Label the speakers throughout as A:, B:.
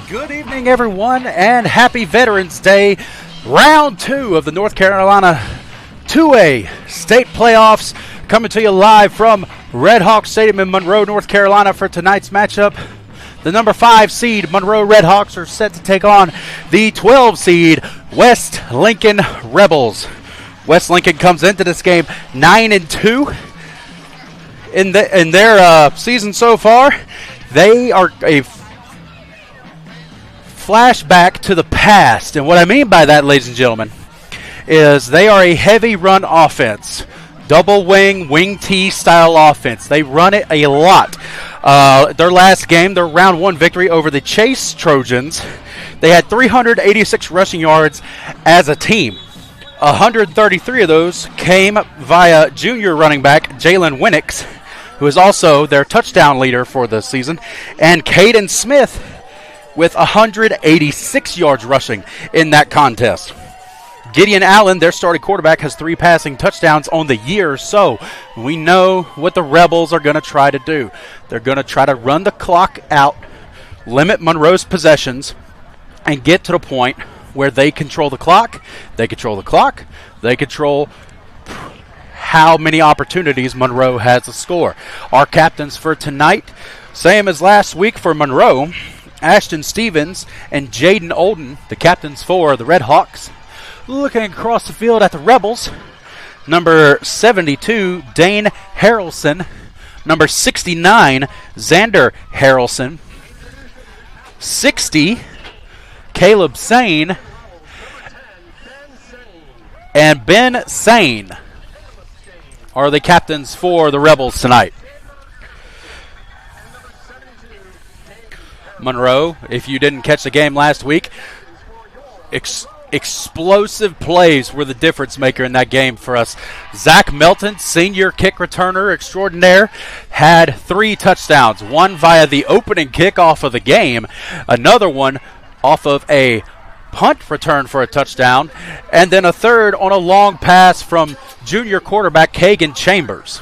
A: Good evening, everyone, and happy Veterans Day. Round 2 of the North Carolina 2A state playoffs coming to you live from RedHawks Stadium in Monroe, North Carolina for tonight's matchup. The number 5 seed Monroe RedHawks are set to take on the 12 seed West Lincoln Rebels. West Lincoln comes into this game 9-2 in their season so far. They are a flashback to the past, and what I mean by that, ladies and gentlemen, is they are a heavy run offense, double wing T style offense. They run it a lot. Their last game, their round 1 victory over the Chase Trojans, they had 386 rushing yards as a team. 133 of those came via junior running back Jalen Winnix, who is also their touchdown leader for the season, and Caden Smith with 186 yards rushing in that contest. Gideon Allen, their starting quarterback, has 3 passing touchdowns on the year, so we know what the Rebels are going to try to do. They're going to try to run the clock out, limit Monroe's possessions, and get to the point where they control the clock. They control how many opportunities Monroe has to score. Our captains for tonight, same as last week for Monroe, Ashton Stevens and Jaden Olden, the captains for the RedHawks. Looking across the field at the Rebels, number 72, Dane Harrelson. Number 69, Xander Harrelson. 60, Caleb Sane. And Ben Sane are the captains for the Rebels tonight. Monroe, if you didn't catch the game last week, explosive plays were the difference maker in that game for us. Zach Melton, senior kick returner extraordinaire, had 3 touchdowns, one via the opening kickoff of the game, another one off of a punt return for a touchdown, and then a third on a long pass from junior quarterback Kagan Chambers.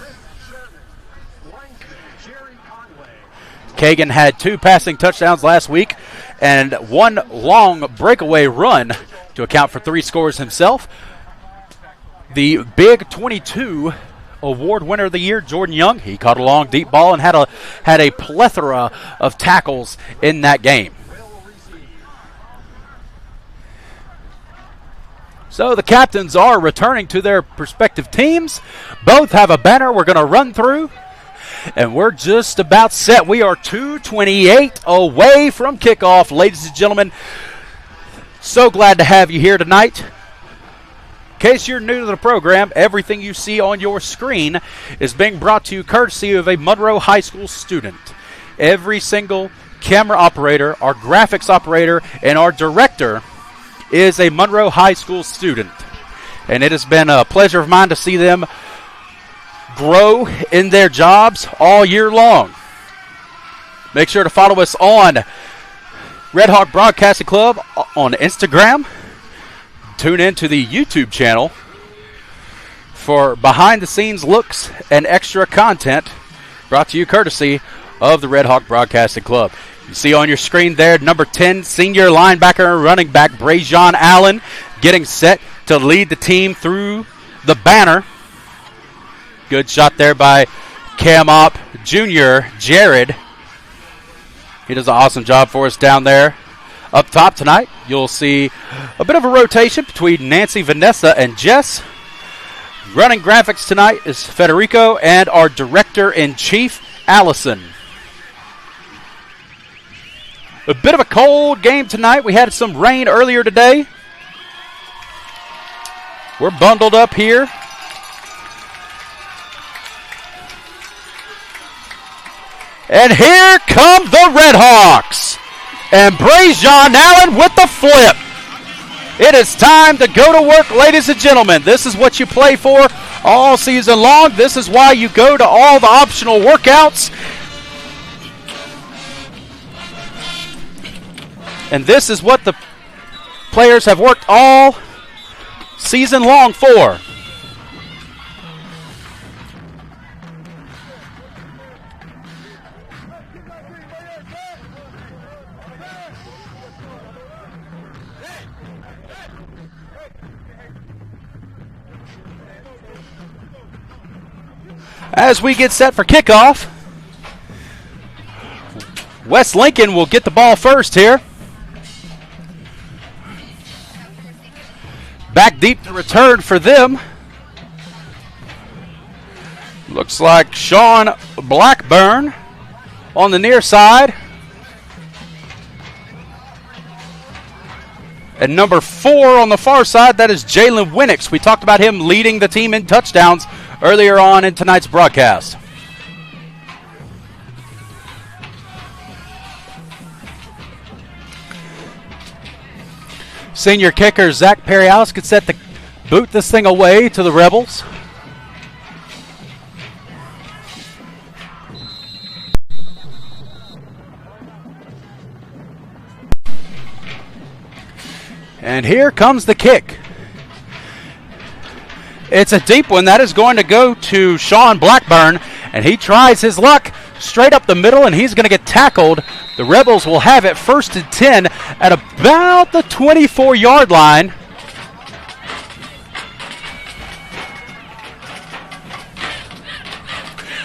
A: Kagan had 2 passing touchdowns last week and 1 long breakaway run to account for 3 scores himself. The Big 22 award winner of the year, Jordan Young, he caught a long deep ball and had a plethora of tackles in that game. So the captains are returning to their respective teams. Both have a banner we're going to run through. And we're just about set. We are 2:28 away from kickoff, ladies and gentlemen. So glad to have you here tonight. In case you're new to the program, everything you see on your screen is being brought to you courtesy of a Monroe High School student. Every single camera operator, our graphics operator, and our director is a Monroe High School student. And it has been a pleasure of mine to see them grow in their jobs all year long. Make sure to follow us on Red Hawk Broadcasting Club on Instagram. Tune in to the YouTube channel for behind-the-scenes looks and extra content brought to you courtesy of the Red Hawk Broadcasting Club. You see on your screen there, number 10, senior linebacker and running back Brajon Allen getting set to lead the team through the banner. Good shot there by Cam Op Jr. Jared. He does an awesome job for us down there. Up top tonight, you'll see a bit of a rotation between Nancy, Vanessa, and Jess. Running graphics tonight is Federico and our director-in-chief, Allison. A bit of a cold game tonight. We had some rain earlier today. We're bundled up here. And here come the RedHawks. And Brajon Allen with the flip. It is time to go to work, ladies and gentlemen. This is what you play for all season long. This is why you go to all the optional workouts. And this is what the players have worked all season long for. As we get set for kickoff, West Lincoln will get the ball first here. Back deep to return for them. Looks like Sean Blackburn on the near side. And number 4 on the far side, that is Jalen Winnix. We talked about him leading the team in touchdowns earlier on in tonight's broadcast. Senior kicker Zach Perry-Alice gets set to boot this thing away to the Rebels. And here comes the kick. It's a deep one. That is going to go to Sean Blackburn, and he tries his luck straight up the middle, and he's going to get tackled. The Rebels will have it 1st and 10 at about the 24-yard line.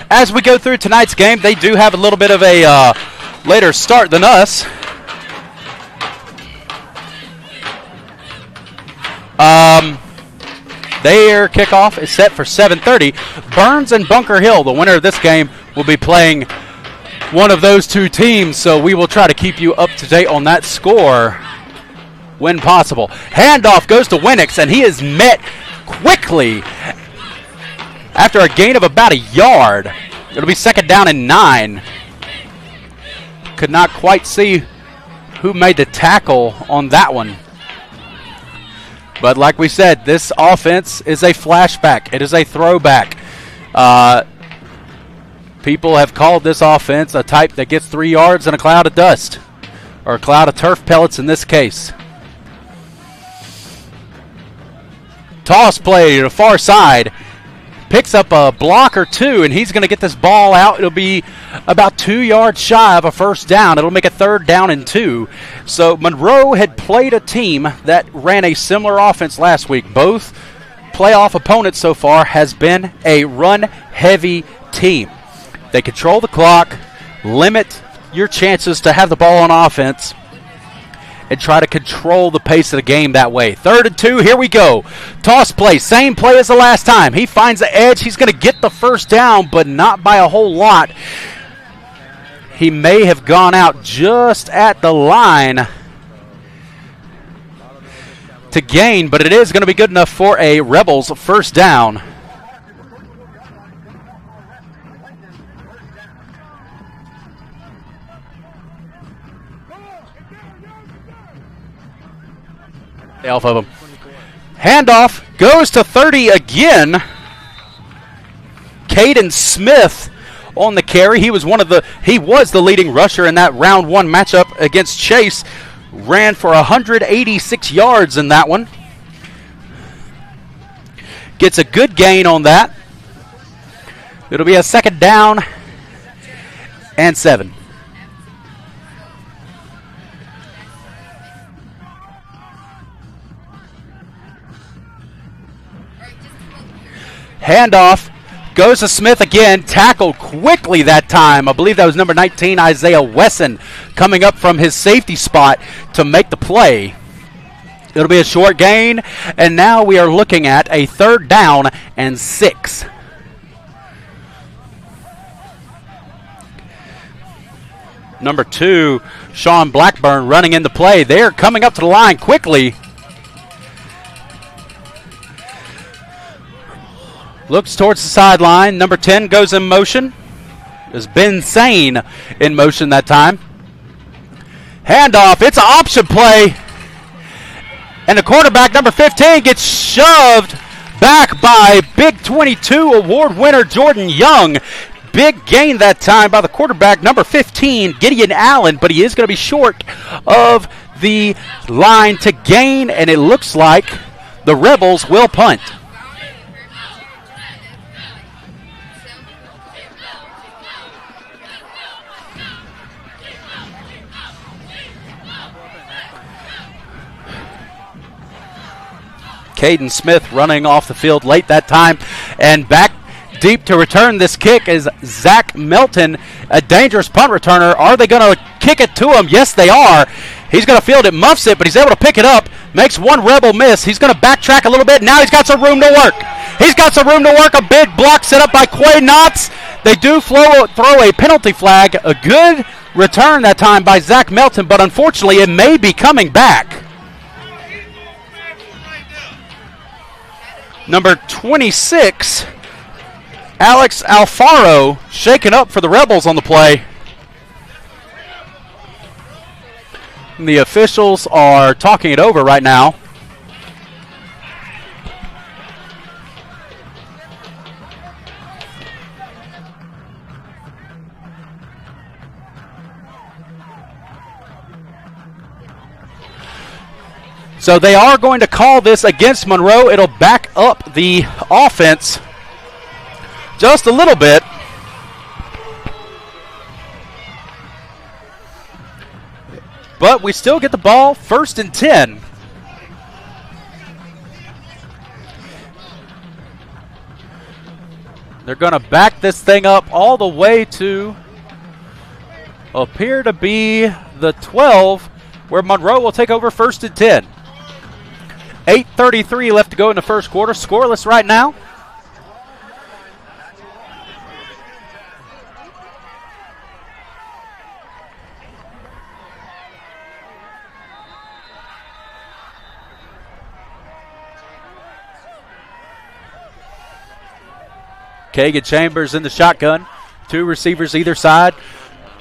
A: As we go through tonight's game, they do have a little bit of a later start than us. Their kickoff is set for 7:30. Burns and Bunker Hill, the winner of this game, will be playing one of those two teams, so we will try to keep you up to date on that score when possible. Handoff goes to Winnix, and he is met quickly after a gain of about a yard. It'll be 2nd down and 9. Could not quite see who made the tackle on that one. But like we said, this offense is a flashback. It is a throwback. People have called this offense a type that gets 3 yards and a cloud of dust, or a cloud of turf pellets in this case. Toss play to the far side. Picks up a block or two, and he's going to get this ball out. It'll be about 2 yards shy of a 1st down. It'll make a 3rd down and 2. So Monroe had played a team that ran a similar offense last week. Both playoff opponents so far has been a run-heavy team. They control the clock, limit your chances to have the ball on offense, and try to control the pace of the game that way. 3rd and 2, here we go. Toss play, same play as the last time. He finds the edge. He's going to get the 1st down, but not by a whole lot. He may have gone out just at the line to gain, but it is going to be good enough for a Rebels 1st down. Off of him. Handoff goes to 30 again. Caden Smith on the carry. He was the leading rusher in that round 1 matchup against Chase. Ran for 186 yards in that one. Gets a good gain on that. It'll be a 2nd down and 7. Handoff goes to Smith again, tackled quickly that time. I believe that was number 19, Isaiah Wesson, coming up from his safety spot to make the play. It'll be a short gain, and now we are looking at a 3rd down and 6. Number 2, Sean Blackburn running into play. They're coming up to the line quickly. Looks towards the sideline. Number 10 goes in motion. There's Ben Sane in motion that time. Handoff. It's an option play. And the quarterback, number 15, gets shoved back by Big 22 award winner Jordan Young. Big gain that time by the quarterback, number 15, Gideon Allen, but he is going to be short of the line to gain, and it looks like the Rebels will punt. Caden Smith running off the field late that time, and back deep to return this kick is Zach Melton, a dangerous punt returner. Are they going to kick it to him? Yes, they are. He's going to field it, muffs it, but he's able to pick it up, makes one Rebel miss. He's going to backtrack a little bit. Now he's got some room to work. He's got some room to work. A big block set up by Quay Knotts. They do throw a penalty flag. A good return that time by Zach Melton, but unfortunately it may be coming back. Number 26, Alex Alfaro, shaken up for the Rebels on the play. And the officials are talking it over right now. So they are going to call this against Monroe. It'll back up the offense just a little bit. But we still get the ball, 1st and 10. They're going to back this thing up all the way to appear to be the 12, where Monroe will take over 1st and 10. 8:33 left to go in the first quarter. Scoreless right now. Kagan Chambers in the shotgun. 2 receivers either side.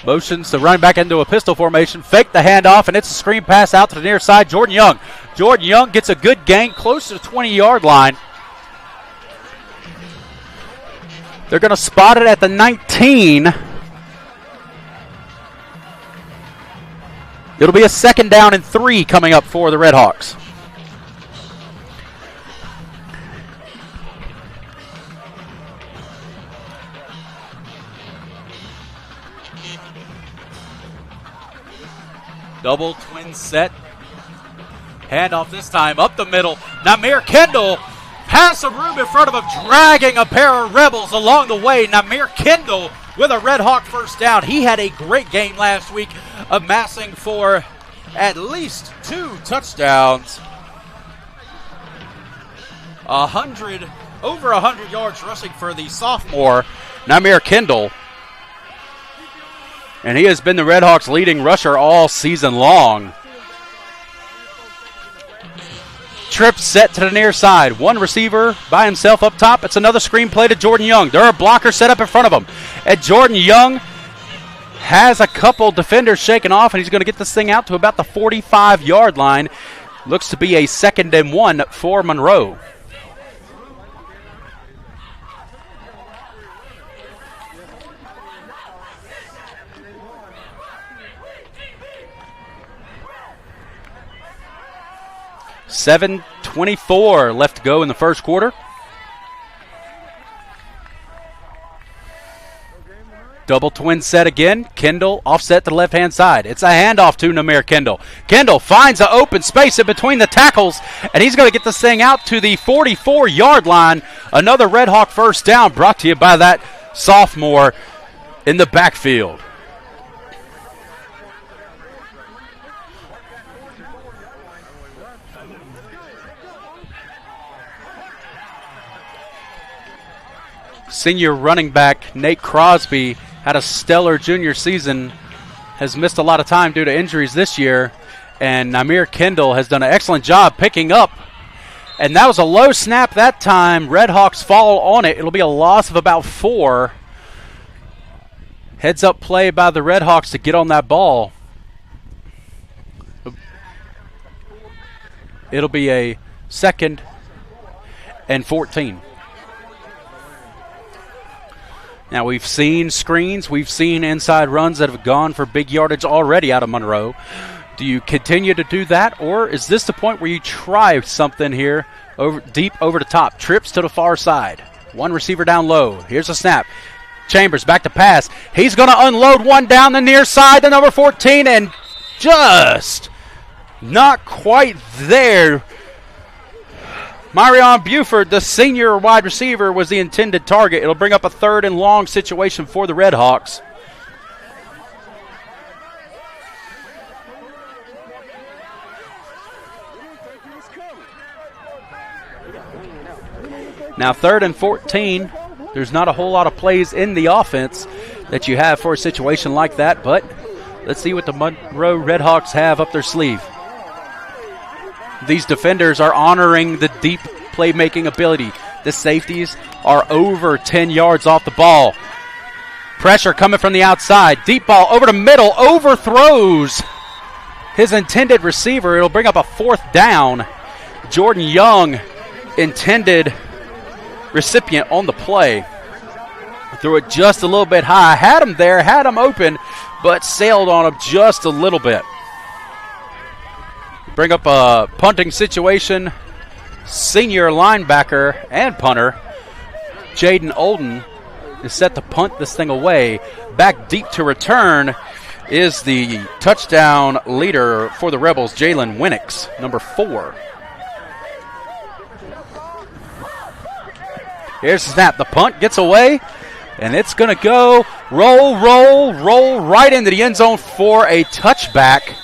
A: Motions the running back into a pistol formation. Fake the handoff, and it's a screen pass out to the near side. Jordan Young. Jordan Young gets a good gain close to the 20-yard line. They're going to spot it at the 19. It'll be a 2nd down and 3 coming up for the RedHawks. Double twin set. Handoff this time up the middle. Namir Kendall has some room in front of him, dragging a pair of Rebels along the way. Namir Kendall with a Red Hawk 1st down. He had a great game last week, amassing for at least 2 touchdowns. Over 100 yards rushing for the sophomore, Namir Kendall. And he has been the RedHawks' leading rusher all season long. Trip set to the near side. 1 receiver by himself up top. It's another screen play to Jordan Young. There are blockers set up in front of him. And Jordan Young has a couple defenders shaken off, and he's going to get this thing out to about the 45-yard line. Looks to be a 2nd and 1 for Monroe. $7:24 left to go in the first quarter. Double twin set again. Kendall offset to the left-hand side. It's a handoff to Namir Kendall. Kendall finds an open space in between the tackles, and he's going to get this thing out to the 44-yard line. Another Red Hawk 1st down brought to you by that sophomore in the backfield. Senior running back Nate Crosby had a stellar junior season, has missed a lot of time due to injuries this year, and Namir Kendall has done an excellent job picking up. And that was a low snap that time. RedHawks fall on it. It'll be a loss of about 4. Heads up play by the RedHawks to get on that ball. It'll be a 2nd and 14. Now, we've seen screens. We've seen inside runs that have gone for big yardage already out of Monroe. Do you continue to do that, or is this the point where you try something here deep over the top? Trips to the far side. One receiver down low. Here's a snap. Chambers back to pass. He's going to unload one down the near side to number 14, and just not quite there. Myrion Buford, the senior wide receiver, was the intended target. It'll bring up a 3rd and long situation for the RedHawks. Now 3rd and 14. There's not a whole lot of plays in the offense that you have for a situation like that, but let's see what the Monroe RedHawks have up their sleeve. These defenders are honoring the deep playmaking ability. The safeties are over 10 yards off the ball. Pressure coming from the outside. Deep ball over the middle. Overthrows his intended receiver. It'll bring up a 4th down. Jordan Young, intended recipient on the play. Threw it just a little bit high. Had him there, had him open, but sailed on him just a little bit. Bring up a punting situation. Senior linebacker and punter Jaden Olden is set to punt this thing away. Back deep to return is the touchdown leader for the Rebels, Jalen Winnix, number 4. Here's the snap. The punt gets away, and it's going to go roll right into the end zone for a touchback.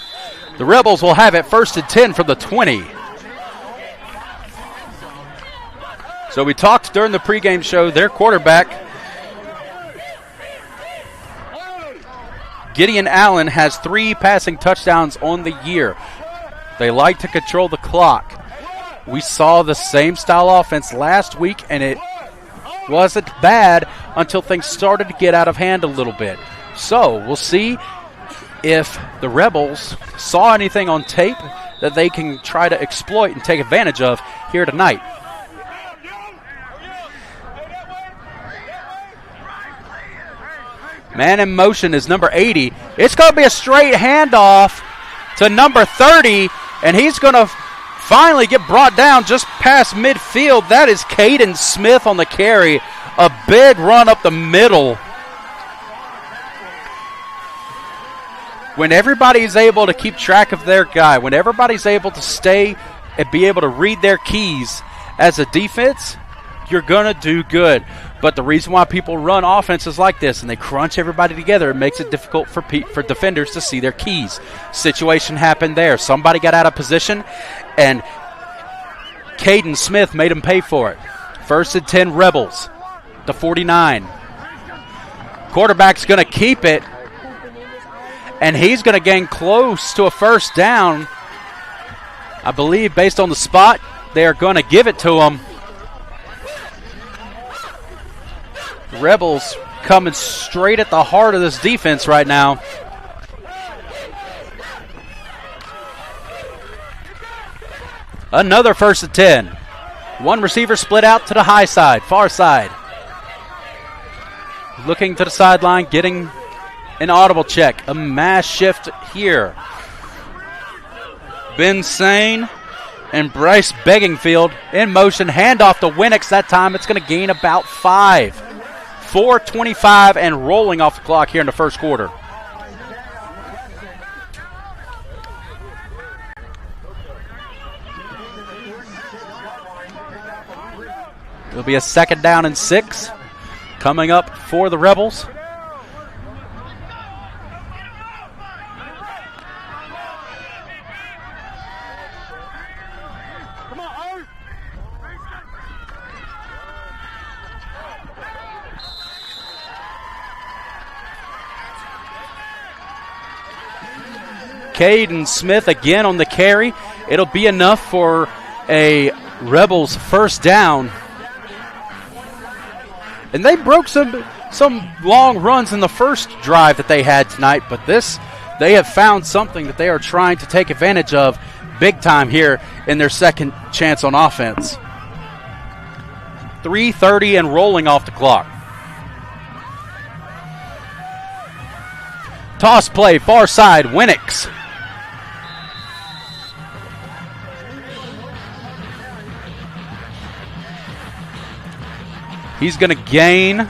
A: The Rebels will have it 1st and 10 from the 20. So we talked during the pregame show, their quarterback, Gideon Allen, has 3 passing touchdowns on the year. They like to control the clock. We saw the same style offense last week, and it wasn't bad until things started to get out of hand a little bit. So we'll see if the Rebels saw anything on tape that they can try to exploit and take advantage of here tonight. Man in motion is number 80. It's going to be a straight handoff to number 30, and he's going to finally get brought down just past midfield. That is Caden Smith on the carry. A big run up the middle. When everybody's able to keep track of their guy, when everybody's able to stay and be able to read their keys as a defense, you're going to do good. But the reason why people run offenses like this and they crunch everybody together, it makes it difficult for defenders to see their keys. Situation happened there. Somebody got out of position, and Caden Smith made him pay for it. 1st and 10 Rebels, the 49. Quarterback's going to keep it, and he's going to gain close to a 1st down. I believe based on the spot, they are going to give it to him. Rebels coming straight at the heart of this defense right now. Another 1st and 10. One receiver split out to the high side, far side. Looking to the sideline, getting an audible check. A mass shift here. Ben Sane and Bryce Beggingfield in motion. Handoff to Winnix. That time it's going to gain about 5. 4:25 and rolling off the clock here in the first quarter. It'll be a 2nd down and 6 coming up for the Rebels. Caden Smith again on the carry. It'll be enough for a Rebels 1st down. And they broke some long runs in the first drive that they had tonight, but this, they have found something that they are trying to take advantage of. big time here in their second chance on offense. 3:30 and rolling off the clock. Toss play, far side, Winnick. He's going to gain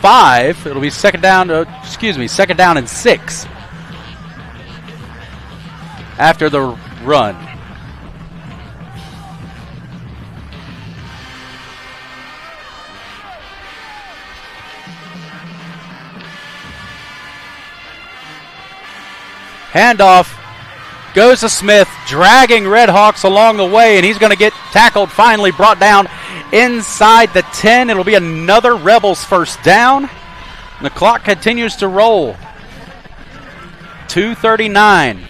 A: 5. It'll be second down and 6 after the run. Handoff goes to Smith, dragging RedHawks along the way, and he's going to get tackled, finally brought down inside the 10. It'll be another Rebels first down. And the clock continues to roll. 2:39.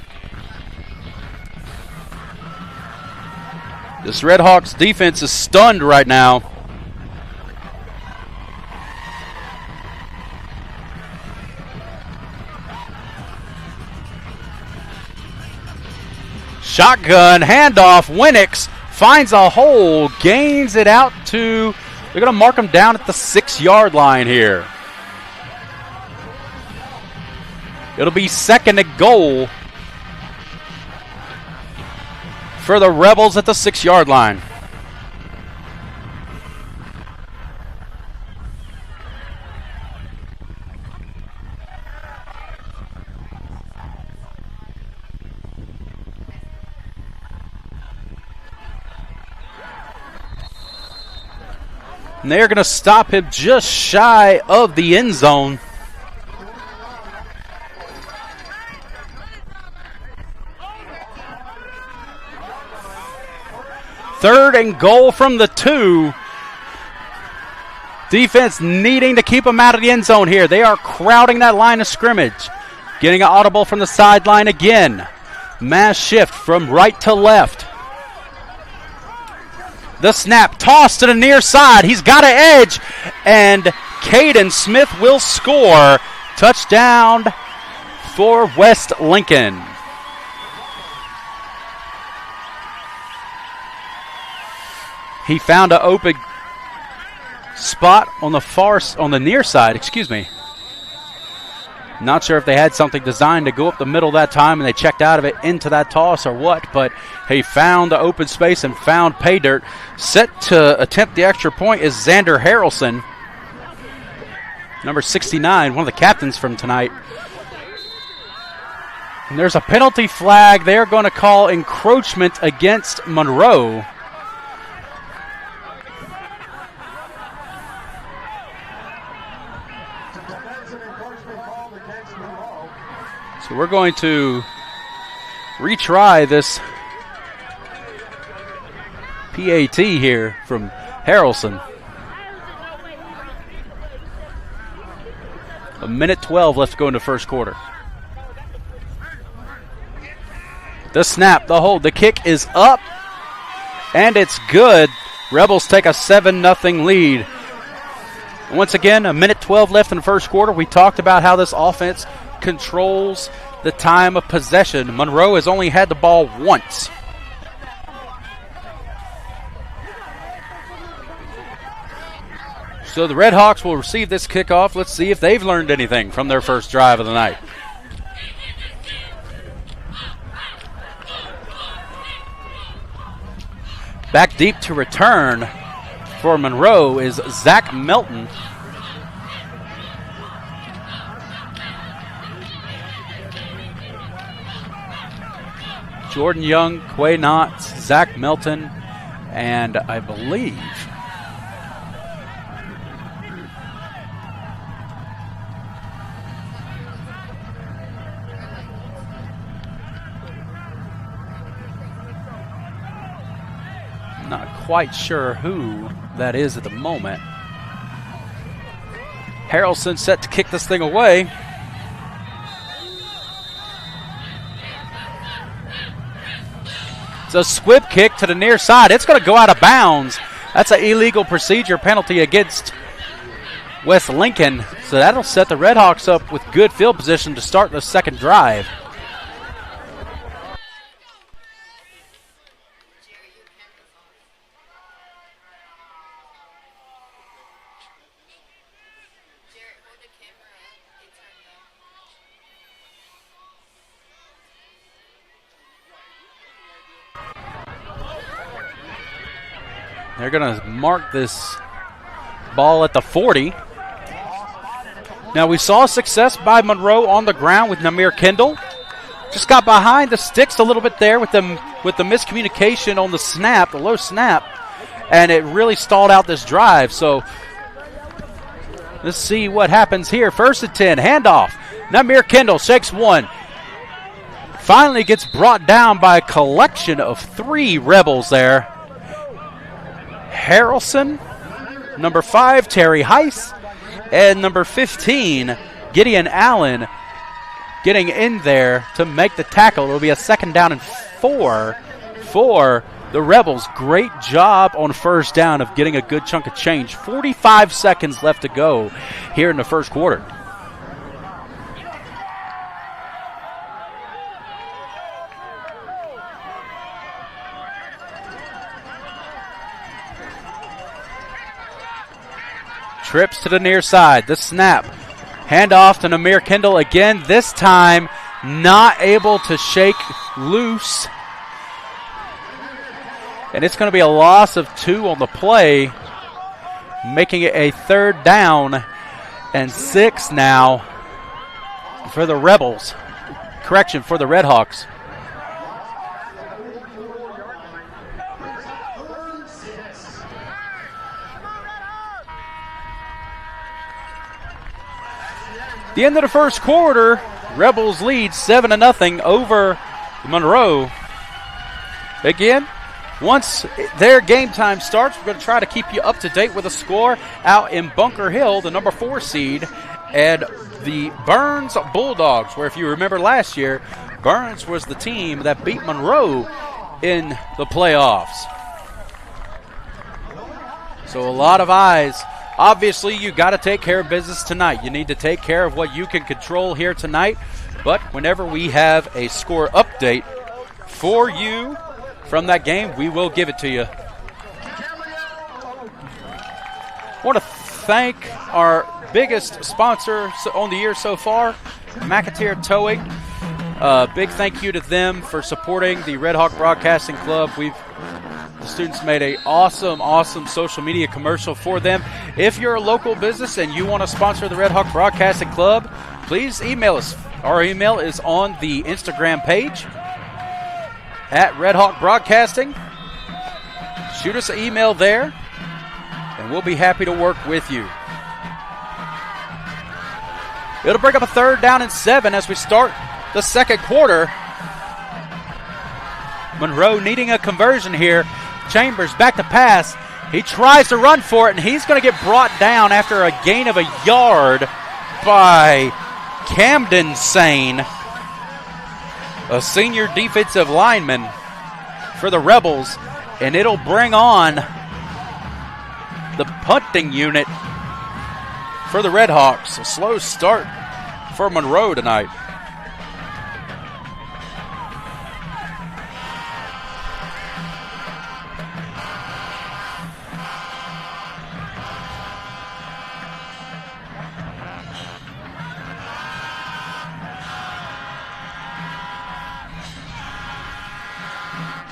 A: This RedHawks defense is stunned right now. Shotgun, handoff, Winnick finds a hole, gains it out to, they're going to mark him down at the 6-yard line here. It'll be second and goal for the Rebels at the 6-yard line. And they're going to stop him just shy of the end zone. Third and goal from the 2. Defense needing to keep them out of the end zone here. They are crowding that line of scrimmage. Getting an audible from the sideline again. Mass shift from right to left. The snap, toss to the near side. He's got an edge, and Caden Smith will score. Touchdown for West Lincoln. He found an open spot on the near side, excuse me. Not sure if they had something designed to go up the middle that time and they checked out of it into that toss or what, but he found the open space and found pay dirt. Set to attempt the extra point is Xander Harrelson, number 69, one of the captains from tonight. And there's a penalty flag. They're going to call encroachment against Monroe. So we're going to retry this PAT here from Harrelson. 1:12 left to go in the first quarter. The snap, the hold, the kick is up, and it's good. Rebels take a 7-0 lead. Once again, 1:12 left in the first quarter. We talked about how this offense controls the time of possession. Monroe has only had the ball once. So the RedHawks will receive this kickoff. Let's see if they've learned anything from their first drive of the night. Back deep to return for Monroe is Zach Melton. Jordan Young, Quay Knotts, Zach Melton, and I believe not quite sure who that is at the moment. Harrelson set to kick this thing away. It's a squib kick to the near side. It's going to go out of bounds. That's an illegal procedure penalty against West Lincoln. So that'll set the RedHawks up with good field position to start the second drive. They're going to mark this ball at the 40. Now, we saw success by Monroe on the ground with Namir Kendall. Just got behind the sticks a little bit there with the miscommunication on the snap, the low snap, and it really stalled out this drive. So let's see what happens here. 1st and 10, handoff. Namir Kendall shakes one. Finally gets brought down by a collection of 3 Rebels there. Harrelson, number 5, Terry Heiss, and number 15, Gideon Allen, getting in there to make the tackle. It'll be a 2nd down and 4 for the Rebels. Great job on 1st down of getting a good chunk of change. 45 seconds left to go here in the 1st quarter. Trips to the near side. The snap. Handoff to Namir Kendall again. This time not able to shake loose. And it's going to be a loss of 2 on the play, making it a 3rd down and 6 now for the Rebels. Correction, for the RedHawks. The end of the 1st quarter, Rebels lead 7-0 over Monroe. Again, once their game time starts, we're going to try to keep you up to date with a score out in Bunker Hill, the number 4 seed, and the Burns Bulldogs, where if you remember last year, Burns was the team that beat Monroe in the playoffs. So a lot of eyes. Obviously, you got to take care of business tonight. You need to take care of what you can control here tonight. But whenever we have a score update for you from that game, we will give it to you. I want to thank our biggest sponsor on the year so far, McAteer Towing. Big thank you to them for supporting the Red Hawk Broadcasting Club. The students made an awesome social media commercial for them. If you're a local business and you want to sponsor the Red Hawk Broadcasting Club, please email us. Our email is on the Instagram page at Red Hawk Broadcasting. Shoot us an email there, and we'll be happy to work with you. It'll bring up a 3rd down and 7 as we start the 2nd quarter. Monroe needing a conversion here. Chambers back to pass. He tries to run for it, and he's going to get brought down after a gain of a yard by Camden Sane, a senior defensive lineman for the Rebels, and it'll bring on the punting unit for the RedHawks. A slow start for Monroe tonight.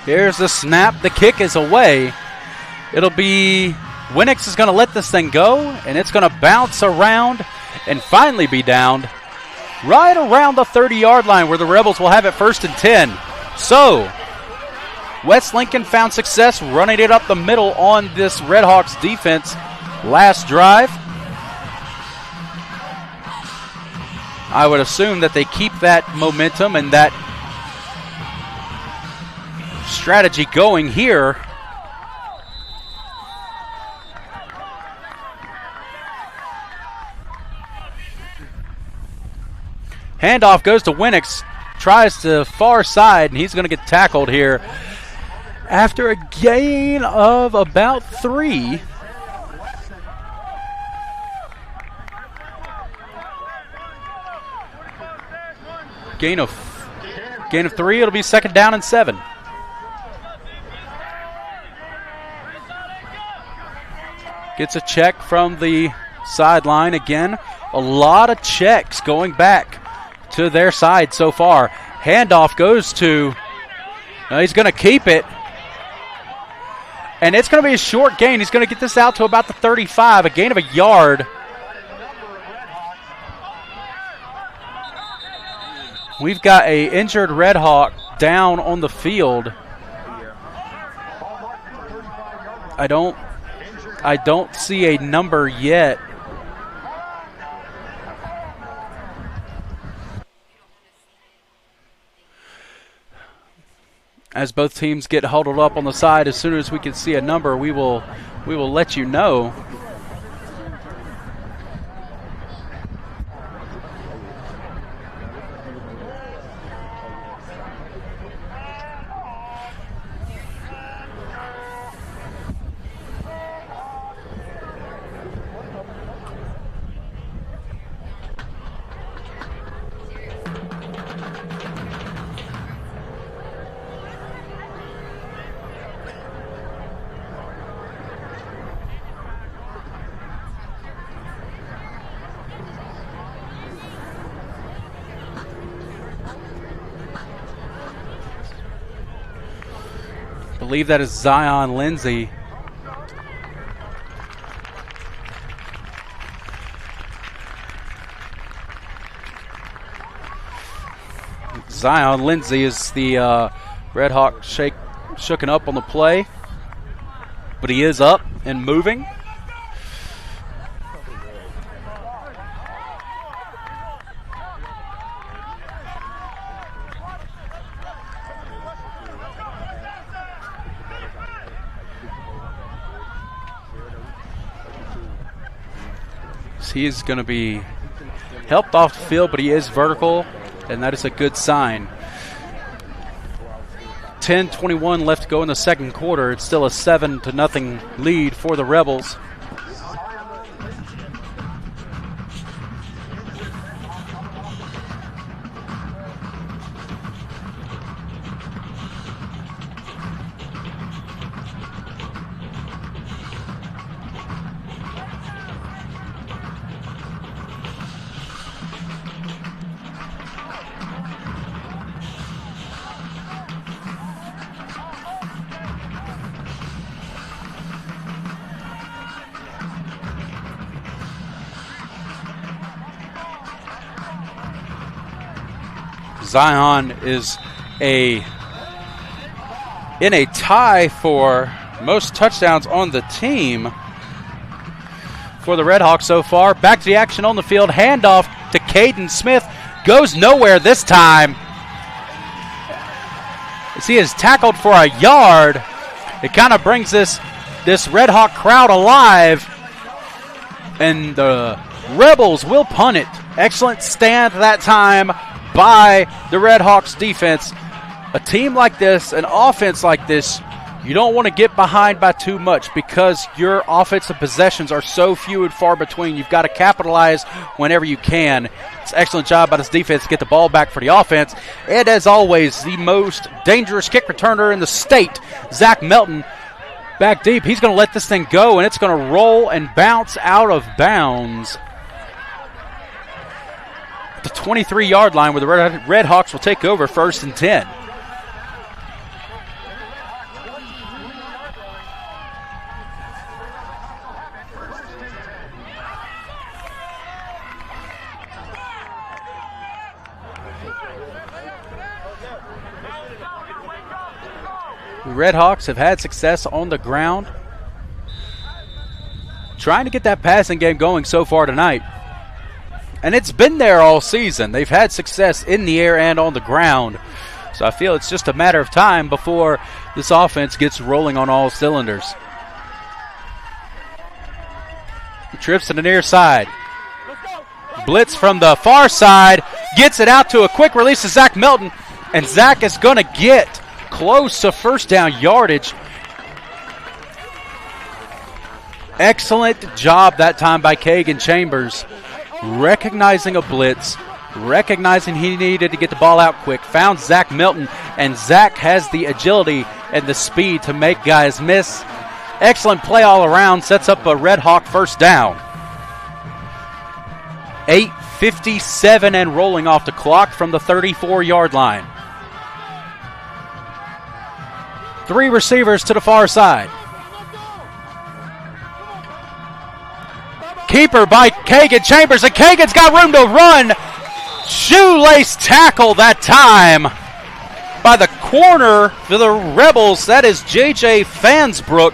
A: Here's the snap. The kick is away. It'll be Winix is going to let this thing go, and it's going to bounce around and finally be downed right around the 30-yard line where the Rebels will have it 1st and 10. So West Lincoln found success running it up the middle on this RedHawks defense last drive. I would assume that they keep that momentum and that strategy going here. Handoff goes to Winix, tries to far side, and he's going to get tackled here after a gain of about 3. Gain of 3. It'll be 2nd down and 7. Gets a check from the sideline again. A lot of checks going back to their side so far. Handoff goes to, he's going to keep it. And it's going to be a short gain. He's going to get this out to about the 35, a gain of a yard. We've got a injured Red Hawk down on the field. I don't see a number yet. As both teams get huddled up on the side, as soon as we can see a number, we will let you know. I believe that is Zion Lindsay. Zion Lindsay is the Red Hawk shooken up on the play, but he is up and moving. He is going to be helped off the field, but he is vertical, and that is a good sign. 10:21 left to go in the second quarter. It's still a 7-0 lead for the Rebels. Zion is in a tie for most touchdowns on the team for the Red Hawks so far. Back to the action on the field. Handoff to Caden Smith. Goes nowhere this time. As he is tackled for a yard, it kind of brings this Red Hawk crowd alive. And the Rebels will punt it. Excellent stand that time by the Red Hawks defense. A team like this, an offense like this, you don't want to get behind by too much because your offensive possessions are so few and far between. You've got to capitalize whenever you can. It's an excellent job by this defense to get the ball back for the offense. And as always, the most dangerous kick returner in the state, Zach Melton, back deep. He's going to let this thing go, and it's going to roll and bounce out of bounds. The 23-yard line where the Red Hawks will take over 1st and 10. The Red Hawks have had success on the ground, trying to get that passing game going so far tonight. And it's been there all season. They've had success in the air and on the ground. So I feel it's just a matter of time before this offense gets rolling on all cylinders. Trips to the near side. Blitz from the far side. Gets it out to a quick release to Zach Melton. And Zach is going to get close to first down yardage. Excellent job that time by Kagan Chambers. Recognizing a blitz, recognizing he needed to get the ball out quick, found Zach Melton, and Zach has the agility and the speed to make guys miss. Excellent play all around, sets up a Red Hawk first down. 8:57 and rolling off the clock from the 34-yard line. 3 receivers to the far side. keeper by Kagan Chambers, and Kagan's got room to run. Shoelace tackle that time by the corner for the Rebels. That is J.J. Fansbrook.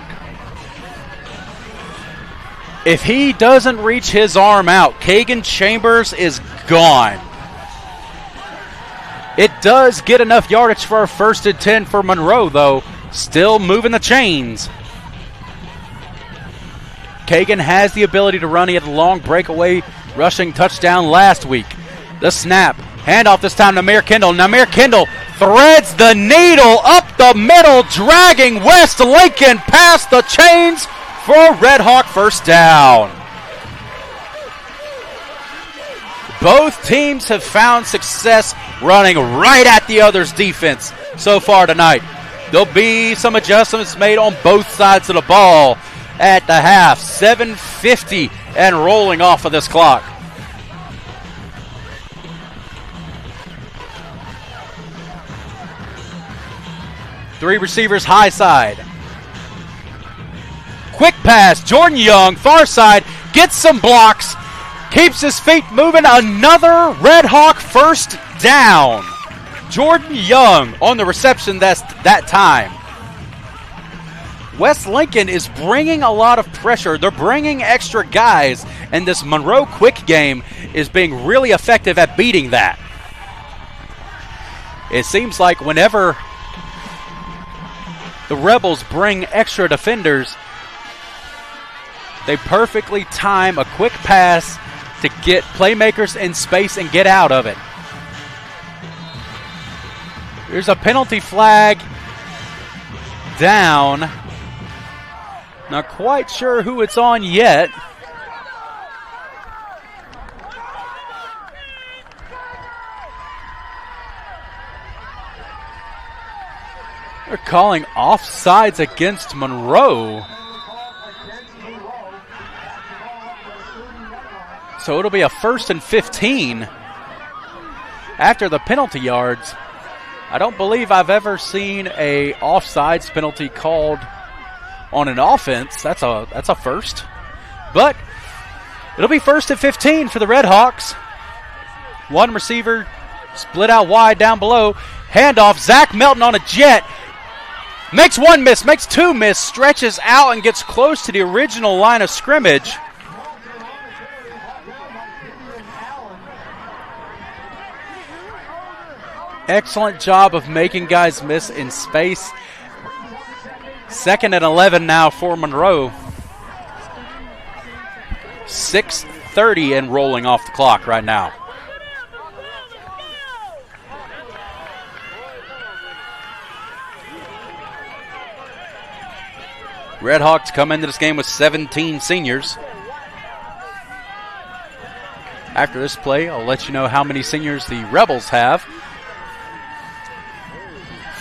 A: If he doesn't reach his arm out, Kagan Chambers is gone. It does get enough yardage for a 1st and 10 for Monroe, though. Still moving the chains. Kagan has the ability to run. He had a long breakaway rushing touchdown last week. The snap. Handoff this time to Namir Kendall. Namir Kendall threads the needle up the middle, dragging West Lincoln past the chains for a Red Hawk 1st down. Both teams have found success running right at the other's defense so far tonight. There'll be some adjustments made on both sides of the ball at the half. 7:50 and rolling off of this clock. Three receivers high side. Quick pass, Jordan Young, far side, gets some blocks, keeps his feet moving. Another Red Hawk 1st down. Jordan Young on the reception that time. West Lincoln is bringing a lot of pressure. They're bringing extra guys, and this Monroe quick game is being really effective at beating that. It seems like whenever the Rebels bring extra defenders, they perfectly time a quick pass to get playmakers in space and get out of it. There's a penalty flag down. Not quite sure who it's on yet. They're calling offsides against Monroe. So it'll be a 1st and 15 after the penalty yards. I don't believe I've ever seen a offsides penalty called on an offense. That's a first. But it'll be 1st and 15 for the Red Hawks. One receiver split out wide down below. Handoff, Zach Melton on a jet. Makes one miss, makes two miss, stretches out and gets close to the original line of scrimmage. Excellent job of making guys miss in space. 2nd and 11 now for Monroe. 6:30 and rolling off the clock right now. Red Hawks come into this game with 17 seniors. After this play, I'll let you know how many seniors the Rebels have.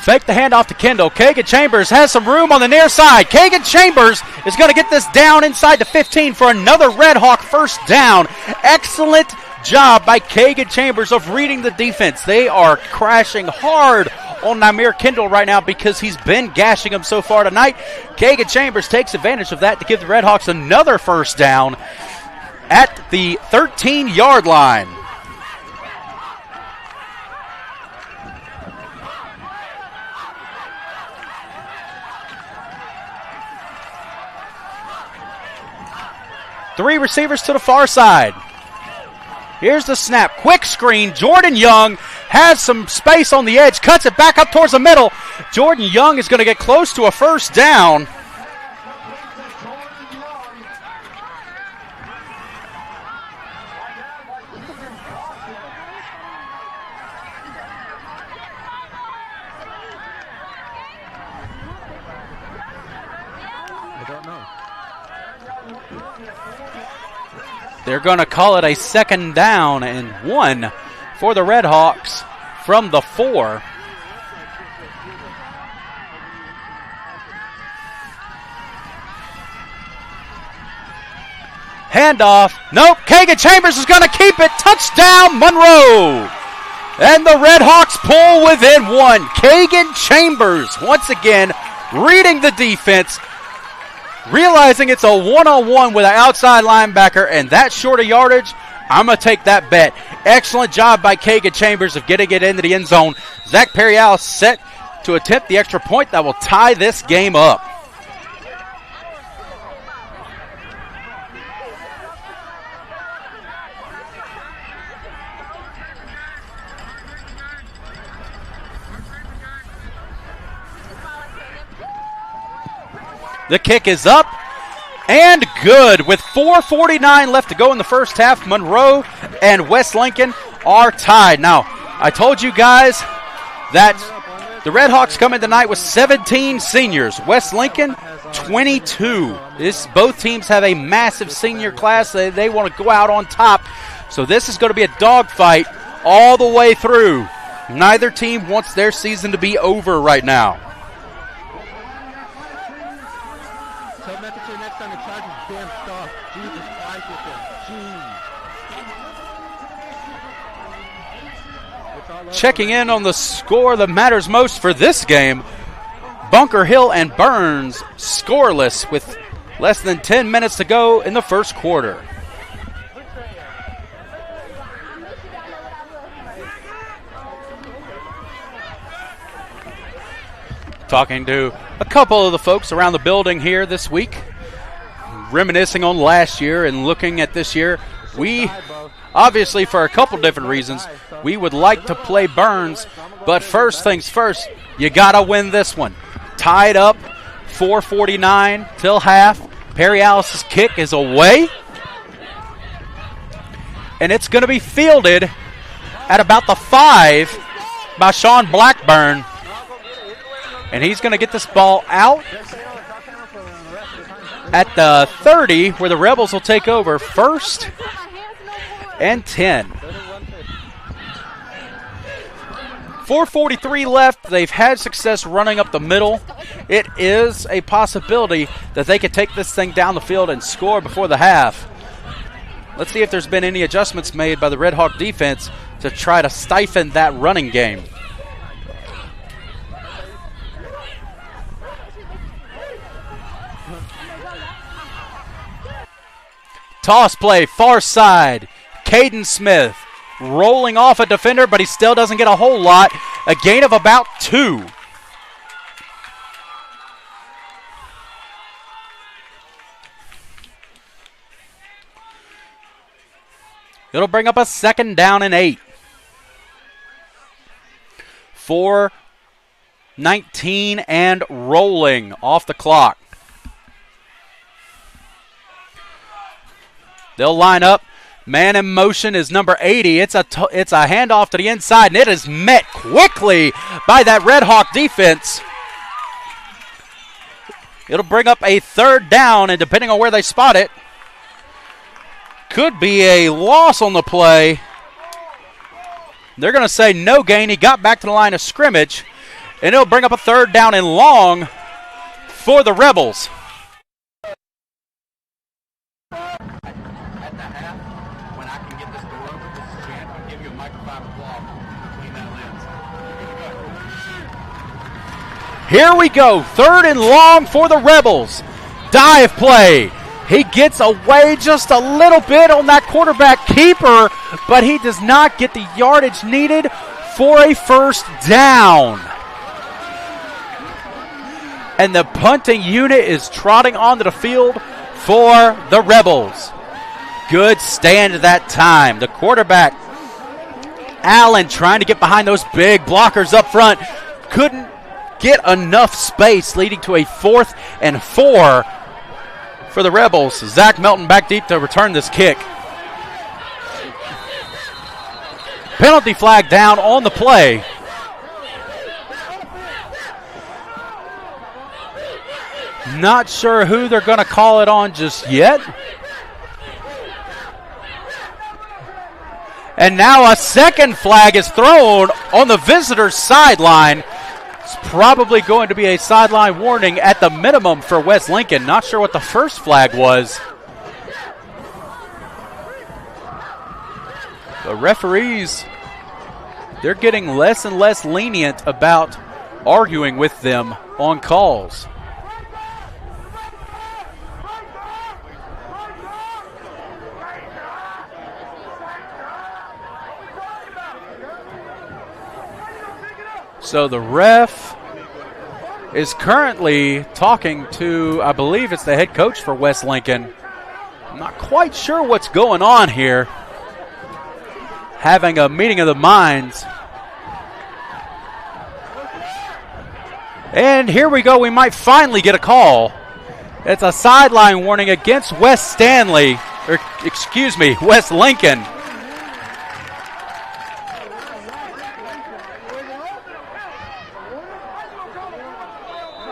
A: Fake the handoff to Kendall. Kagan Chambers has some room on the near side. Kagan Chambers is going to get this down inside the 15 for another Red Hawk 1st down. Excellent job by Kagan Chambers of reading the defense. They are crashing hard on Namir Kendall right now because he's been gashing him so far tonight. Kagan Chambers takes advantage of that to give the Red Hawks another 1st down at the 13-yard line. Three receivers to the far side. Here's the snap. Quick screen. Jordan Young has some space on the edge. Cuts it back up towards the middle. Jordan Young is going to get close to a 1st down.
B: I don't know.
A: They're going to call it a 2nd down and 1 for the Red Hawks from the 4. Handoff. Nope. Kagan Chambers is going to keep it. Touchdown, Monroe. And the Red Hawks pull within 1. Kagan Chambers, once again, reading the defense, realizing it's a one-on-one with an outside linebacker and that short of yardage, I'm going to take that bet. Excellent job by Kagan Chambers of getting it into the end zone. Zach Perrial set to attempt the extra point that will tie this game up. The kick is up and good. With 4:49 left to go in the first half, Monroe and West Lincoln are tied. Now, I told you guys that the RedHawks come in tonight with 17 seniors. West Lincoln, 22. Both teams have a massive senior class. They want to go out on top. So this is going to be a dogfight all the way through. Neither team wants their season to be over right now. Checking in on the score that matters most for this game, Bunker Hill and Burns scoreless with less than 10 minutes to go in the first quarter. Talking to a couple of the folks around the building here this week, reminiscing on last year and looking at this year. We obviously, for a couple different reasons, we would like to play Burns, but first things first, you got to win this one. Tied up, 4:49 till half. Perry Alice's kick is away, and it's going to be fielded at about the 5 by Sean Blackburn, and he's going to get this ball out at the 30, where the Rebels will take over. 1st and 10. 4:43 left. They've had success running up the middle. It is a possibility that they could take this thing down the field and score before the half. Let's see if there's been any adjustments made by the Red Hawk defense to try to stifle that running game. Toss play, far side. Caden Smith rolling off a defender, but he still doesn't get a whole lot. A gain of about 2. It'll bring up a 2nd down and 8. 4:19 and rolling off the clock. They'll line up. Man in motion is number 80. It's a handoff to the inside, and it is met quickly by that Red Hawk defense. It'll bring up a 3rd down, and depending on where they spot it, could be a loss on the play. They're going to say no gain. He got back to the line of scrimmage, and it'll bring up a 3rd down and long for the Rebels. Here we go, 3rd and long for the Rebels. Dive play. He gets away just a little bit on that quarterback keeper, but he does not get the yardage needed for a 1st down. And the punting unit is trotting onto the field for the Rebels. Good stand that time. The quarterback, Allen, trying to get behind those big blockers up front. Couldn't get enough space, leading to a 4th and 4 for the Rebels. Zach Melton back deep to return this kick. Penalty flag down on the play. Not sure who they're going to call it on just yet. And now a 2nd flag is thrown on the visitor's sideline. It's probably going to be a sideline warning at the minimum for West Lincoln. Not sure what the 1st flag was. The referees, they're getting less and less lenient about arguing with them on calls. So the ref is currently talking to, I believe it's the head coach for West Lincoln. I'm not quite sure what's going on here. Having a meeting of the minds. And here we go. We might finally get a call. It's a sideline warning against West Lincoln.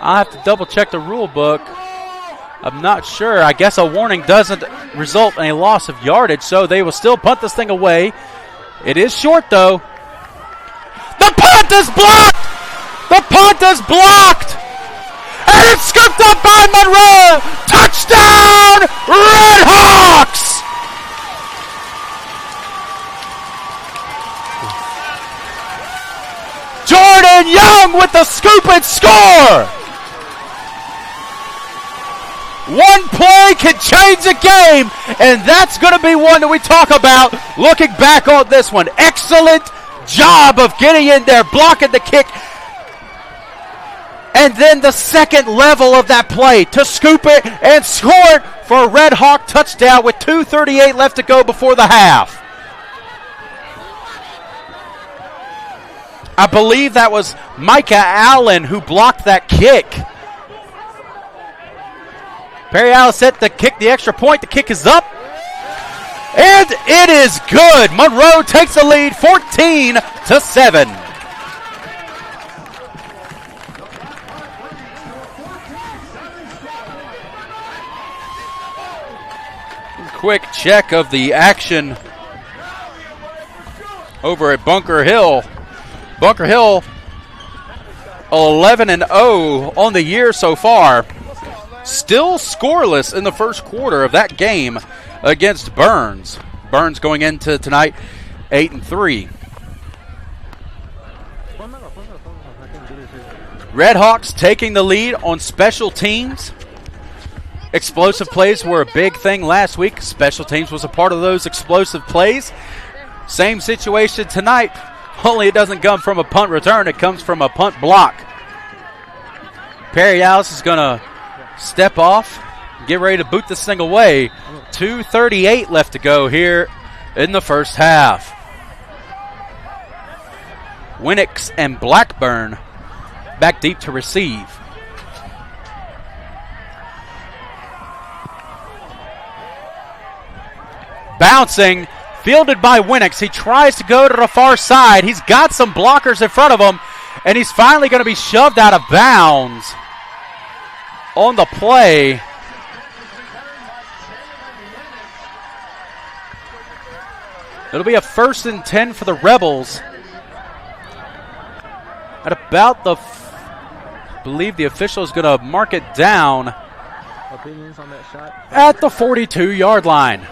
A: I'll have to double check the rule book. I'm not sure. I guess a warning doesn't result in a loss of yardage, so they will still punt this thing away. It is short, though. The punt is blocked! The punt is blocked! And it's scooped up by Monroe! Touchdown, RedHawks! Jordan Young with the scoop and score! One play can change the game, and that's going to be one that we talk about looking back on this one. Excellent job of getting in there, blocking the kick, and then the second level of that play to scoop it and score it for a Red Hawk touchdown with 2:38 left to go before the half. I believe that was Micah Allen who blocked that kick. Perry Allen set to kick the extra point. The kick is up. And it is good. Monroe takes the lead 14-7. Quick check of the action over at Bunker Hill. Bunker Hill 11-0 on the year so far. Still scoreless in the first quarter of that game against Burns. Burns going into tonight 8-3. RedHawks taking the lead on special teams. Explosive plays were a big thing last week. Special teams was a part of those explosive plays. Same situation tonight, only it doesn't come from a punt return. It comes from a punt block. Perry Alice is going to step off, get ready to boot this thing away. 2:38 left to go here in the first half. Winnicks and Blackburn back deep to receive. Bouncing, fielded by Winnicks. He tries to go to the far side. He's got some blockers in front of him, and he's finally going to be shoved out of bounds on the play. It'll be a 1st and 10 for the Rebels. At about the, I believe the official is going to mark it down
B: Opinions on that shot?
A: At the 42-yard line.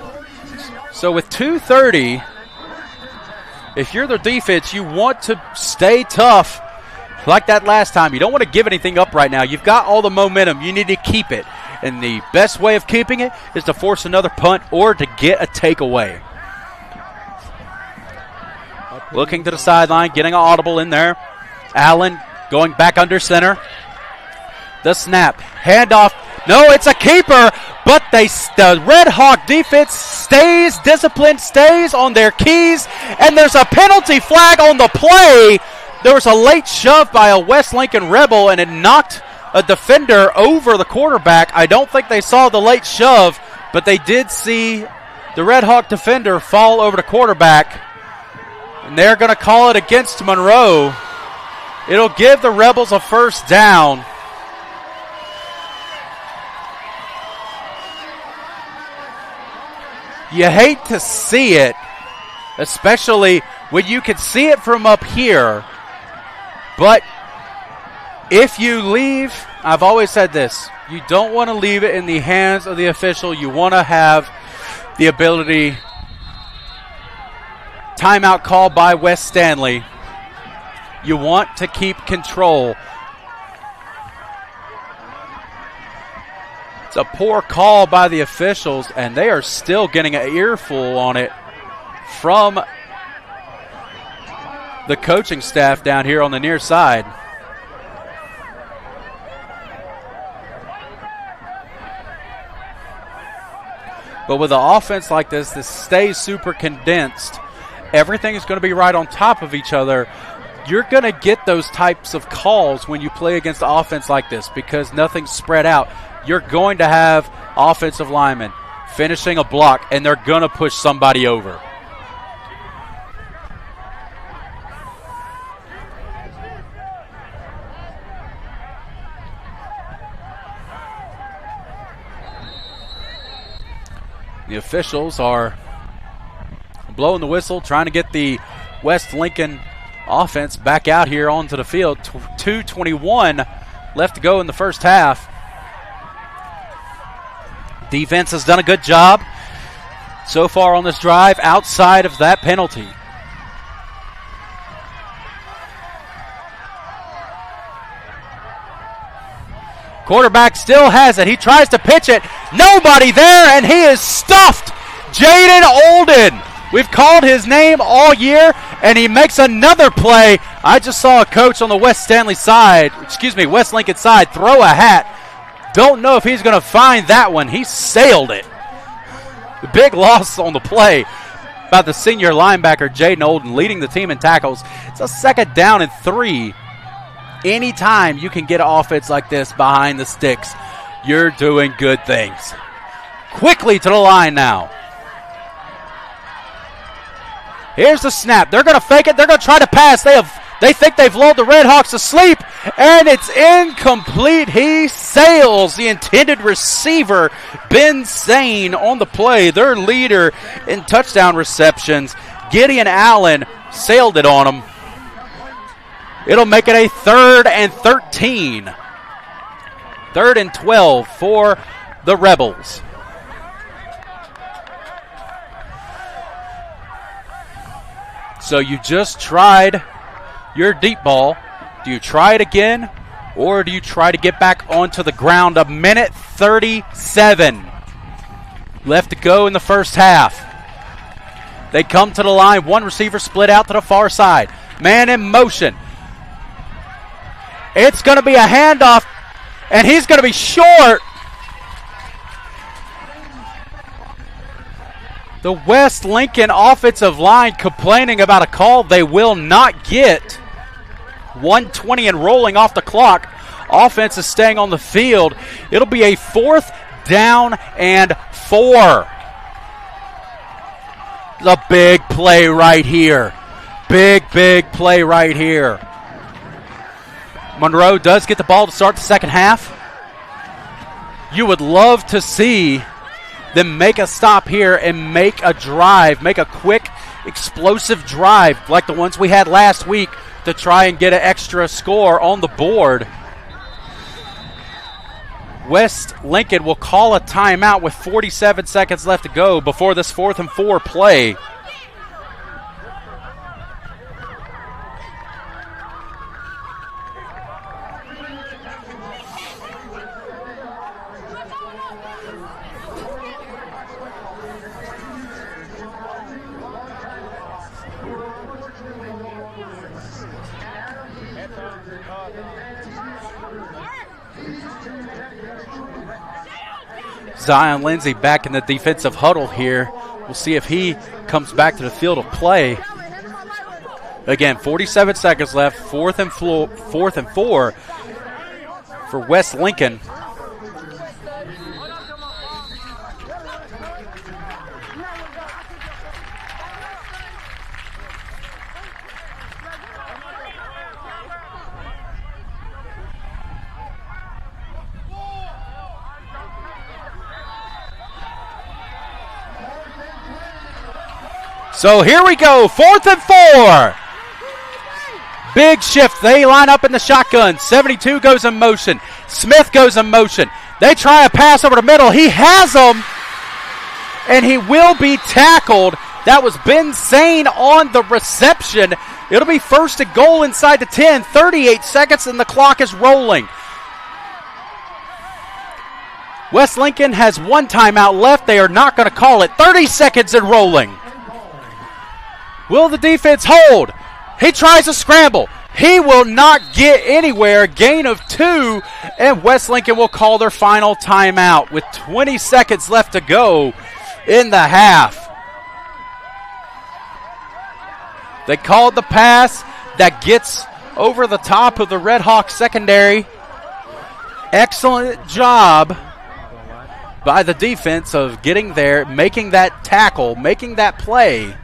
A: So with 2:30, if you're the defense, you want to stay tough like that last time. You don't want to give anything up right now. You've got all the momentum. You need to keep it. And the best way of keeping it is to force another punt or to get a takeaway. Looking to the sideline, getting an audible in there. Allen going back under center. The snap. Handoff. No, it's a keeper, but the Red Hawk defense stays disciplined, stays on their keys, and there's a penalty flag on the play. There was a late shove by a West Lincoln Rebel, and it knocked a defender over the quarterback. I don't think they saw the late shove, but they did see the Red Hawk defender fall over the quarterback. And they're going to call it against Monroe. It'll give the Rebels a first down. You hate to see it, especially when you can see it from up here. But if you leave, I've always said this, you don't want to leave it in the hands of the official. You want to have the ability. Timeout call by West Stanley. You want to keep control. It's a poor call by the officials, and they are still getting an earful on it from the coaching staff down here on the near side. But with an offense like this stays super condensed, everything is going to be right on top of each other. You're going to get those types of calls when you play against an offense like this because nothing's spread out. You're going to have offensive linemen finishing a block, and they're going to push somebody over. The officials are blowing the whistle, trying to get the West Lincoln offense back out here onto the field. 2:21 left to go in the first half. Defense has done a good job so far on this drive outside of that penalty. Quarterback still has it. He tries to pitch it. Nobody there, and he is stuffed. Jaden Olden. We've called his name all year, and he makes another play. I just saw a coach on the West Lincoln side throw a hat. Don't know if he's going to find that one. He sailed it. The big loss on the play by the senior linebacker, Jaden Olden, leading the team in tackles. It's a 2nd down and 3. Anytime you can get an offense like this behind the sticks, you're doing good things. Quickly to the line now. Here's the snap. They're going to fake it. They're going to try to pass. They think they've lulled the RedHawks to sleep, and it's incomplete. He sails the intended receiver, Ben Zane, on the play. Their leader in touchdown receptions. Gideon Allen sailed it on him. It'll make it a 3rd and 13. 3rd and 12 for the Rebels. So you just tried your deep ball. Do you try it again, or do you try to get back onto the ground? 1:37 left to go in the first half. They come to the line. One receiver split out to the far side. Man in motion. It's going to be a handoff, and he's going to be short. The West Lincoln offensive line complaining about a call they will not get. 1:20 and rolling off the clock. Offense is staying on the field. It'll be a 4th down and 4. The big play right here. Big play right here. Monroe does get the ball to start the second half. You would love to see them make a stop here and make a drive, make a quick, explosive drive like the ones we had last week to try and get an extra score on the board. West Lincoln will call a timeout with 47 seconds left to go before this 4th and 4 play. Zion Lindsay back in the defensive huddle here. We'll see if he comes back to the field of play. Again, 47 seconds left, 4th and 4 for West Lincoln. So here we go, 4th and 4. Big shift. They line up in the shotgun. 72 goes in motion. Smith goes in motion. They try a pass over the middle. He has them, and he will be tackled. That was Ben Zane on the reception. It'll be 1st and goal inside the 10. 38 seconds, and the clock is rolling. West Lincoln has 1 timeout left. They are not going to call it. 30 seconds and rolling. Will the defense hold? He tries to scramble. He will not get anywhere. Gain of 2, and West Lincoln will call their final timeout with 20 seconds left to go in the half. They called the pass that gets over the top of the RedHawks secondary. Excellent job by the defense of getting there, making that tackle, making that play.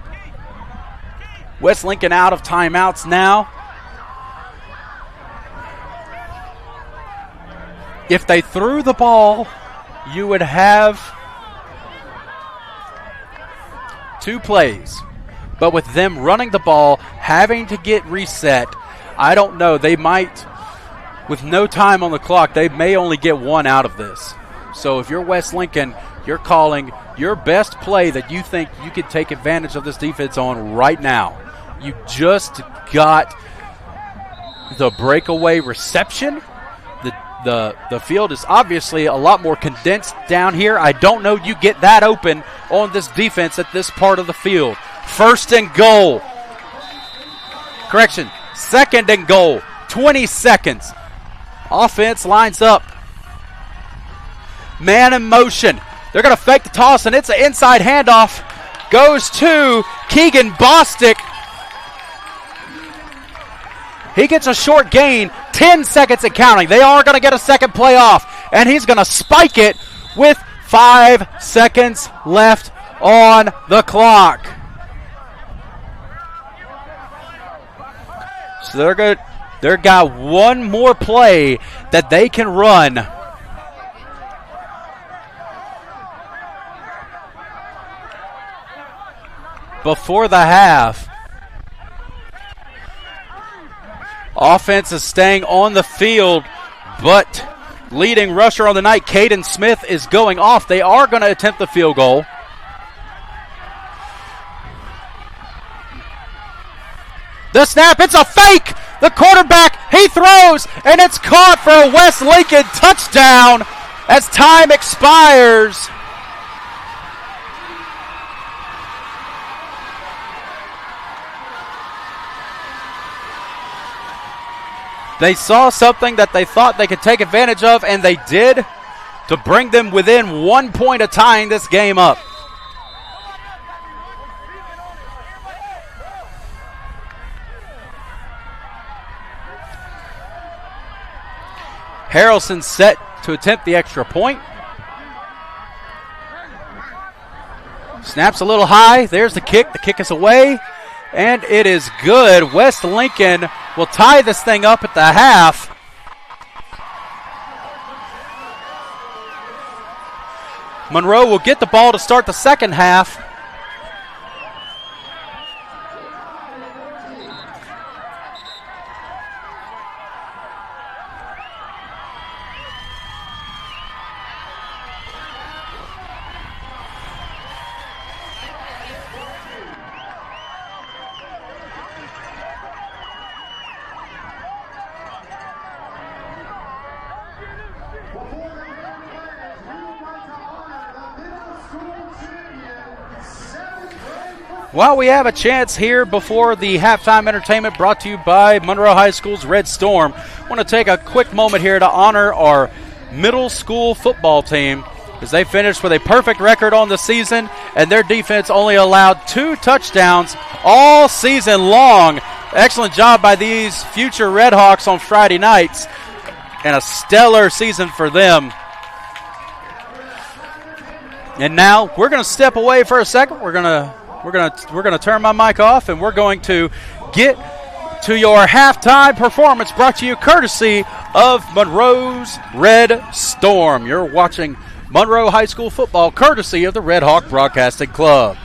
A: West Lincoln out of timeouts now. If they threw the ball, you would have 2 plays. But with them running the ball, having to get reset, I don't know. They might, with no time on the clock, they may only get 1 out of this. So if you're West Lincoln, you're calling your best play that you think you could take advantage of this defense on right now. You just got the breakaway reception. The field is obviously a lot more condensed down here. I don't know you get that open on this defense at this part of the field. 1st and goal. Correction, 2nd and goal. 20 seconds. Offense lines up. Man in motion. They're going to fake the toss, and it's an inside handoff. Goes to Keegan Bostic. He gets a short gain, 10 seconds and counting. They are going to get a second play off, and he's going to spike it with 5 seconds left on the clock. So they're got one more play that they can run. Before the half. Offense is staying on the field, but leading rusher on the night, Caden Smith, is going off. They are going to attempt the field goal. The snap, it's a fake. The quarterback, he throws, and it's caught for a West Lincoln touchdown as time expires. They saw something that they thought they could take advantage of, and they did, to bring them within 1 point of tying this game up. Harrelson set to attempt the extra point. Snaps a little high. There's the kick. The kick is away. And it is good. West Lincoln will tie this thing up at the half. Monroe will get the ball to start the second half. While we have a chance here before the halftime entertainment brought to you by Monroe High School's Red Storm, I want to take a quick moment here to honor our middle school football team as they finished with a perfect record on the season, and their defense only allowed 2 touchdowns all season long. Excellent job by these future RedHawks on Friday nights, and a stellar season for them. And now we're going to step away for a second. We're going to turn my mic off, and we're going to get to your halftime performance brought to you courtesy of Monroe's Red Storm. You're watching Monroe High School football courtesy of the Red Hawk Broadcasting Club.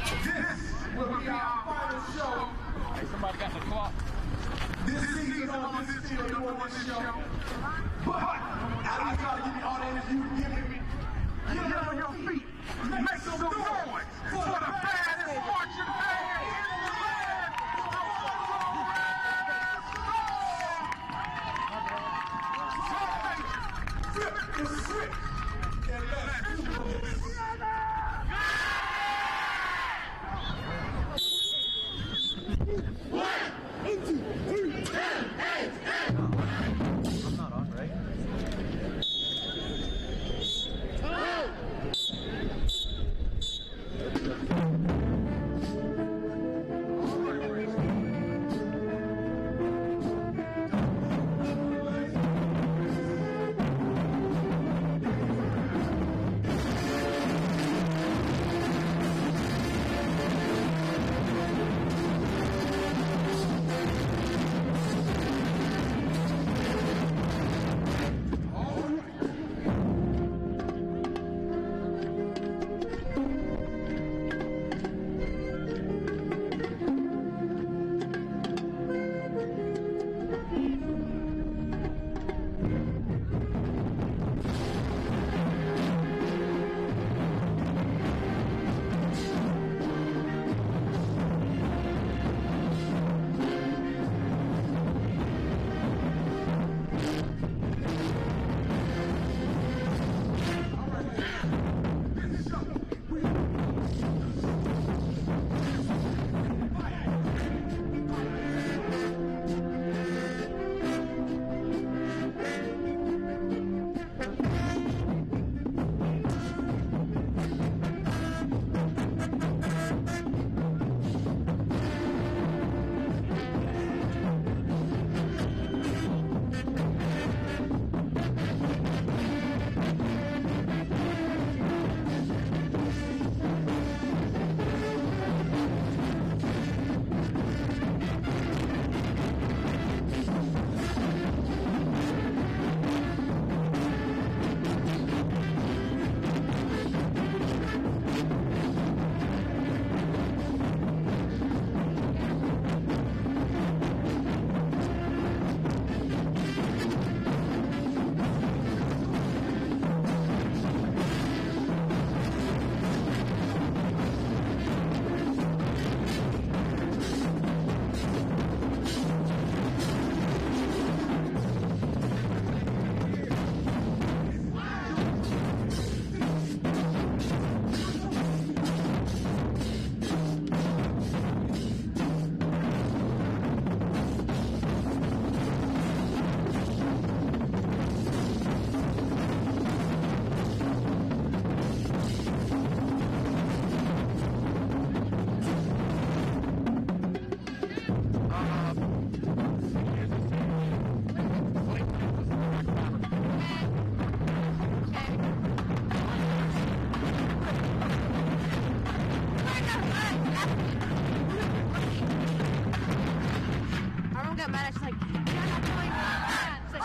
C: Our mom got mad. She's like, "You're not going that." She's like,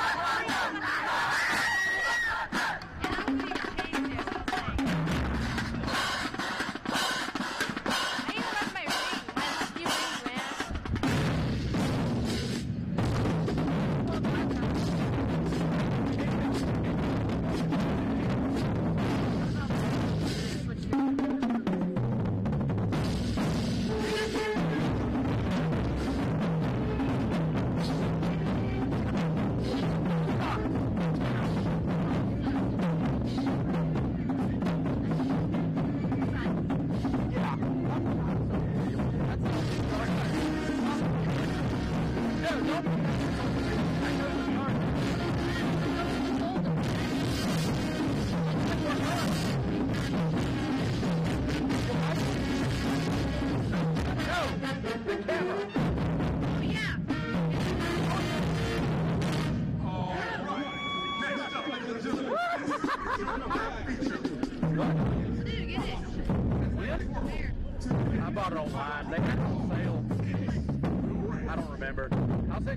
C: and I'm putting her cage there. So I was like, I even left my ring. I left you rings, man.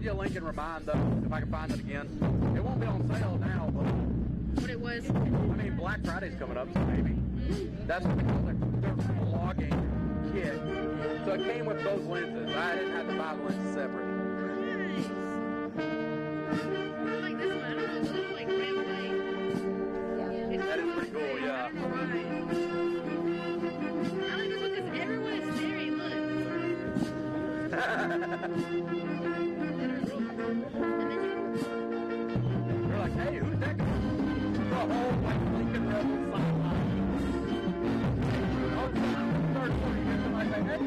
A: You a link and remind though if I can find it again. It won't be on sale now, but
C: What it was?
A: I mean Black Friday's coming up, so maybe that's what they call their vlogging kit. So it came with both lenses. I didn't have to buy the lenses separate.
C: Nice. I like this one. I don't know. It's a little like red white. Yeah.
A: That is pretty cool. Yeah.
C: I don't know why. I like this one because everyone is staring. Look.
A: They're like, hey, who's that guy? The whole like Lincoln Rebel sideline. Oh, third quarter, you get somebody like, hey,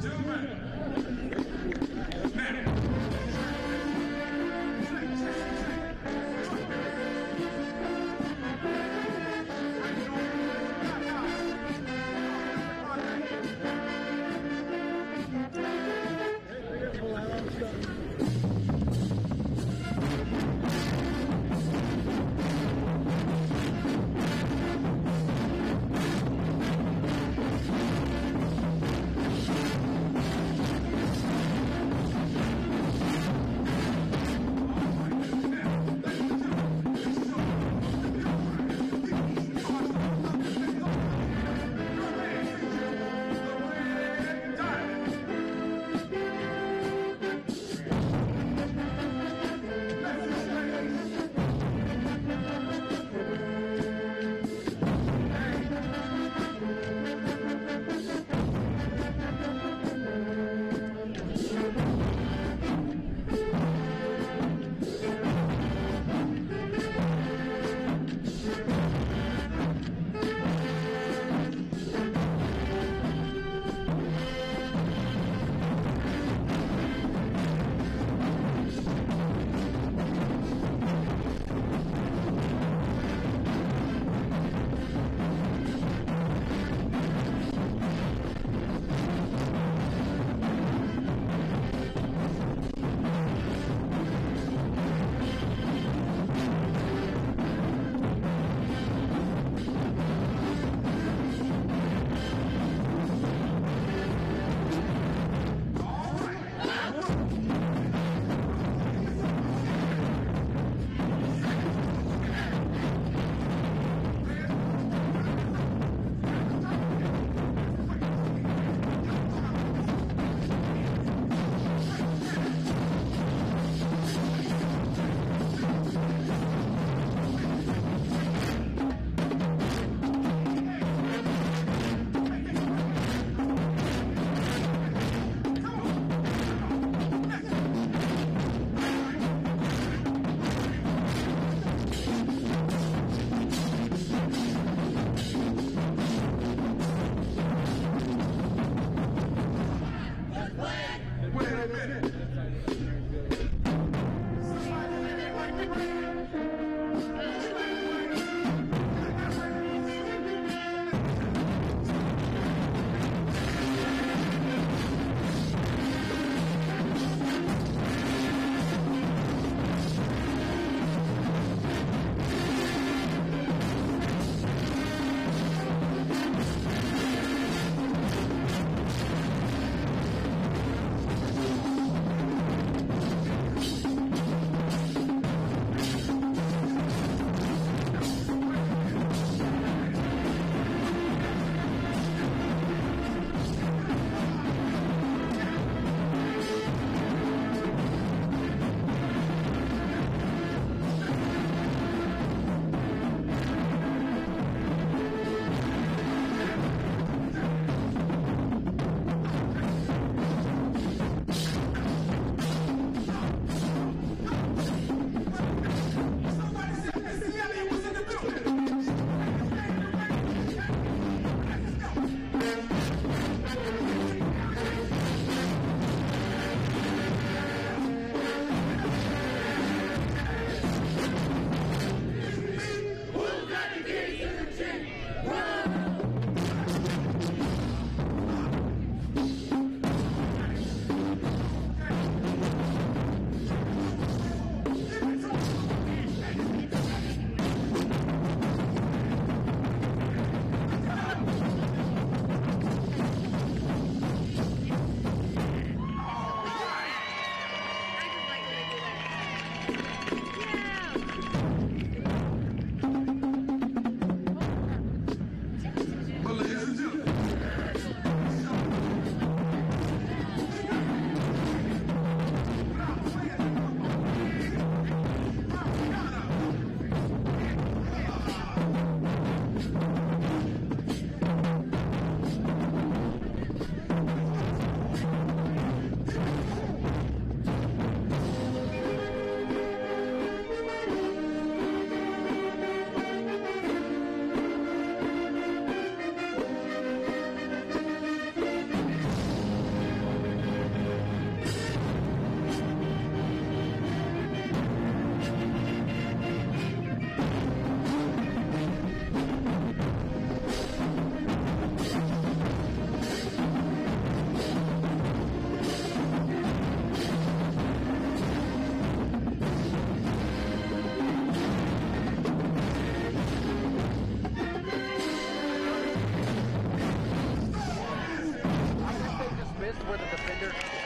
D: Gentlemen,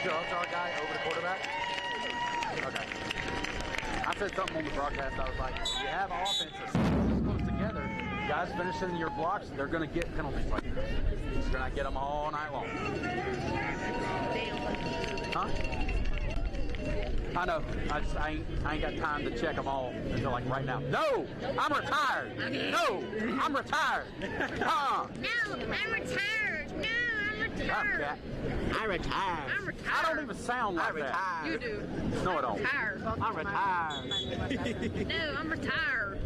D: your HR guy over the quarterback? Okay. I said something on the broadcast. I was like, you have offense that's close together. Guys finishing your blocks, they're going to get penalties like this. You're going to get them all night long. Huh? I know. I ain't got time to check them all until like right now. No, I'm retired. No, I'm retired.
C: No, I'm retired. No, I'm retired.
D: I retired.
C: I'm retired.
D: I don't even sound like that.
C: You do.
D: No, I don't.
C: Retired.
D: I'm retired.
C: No, I'm retired.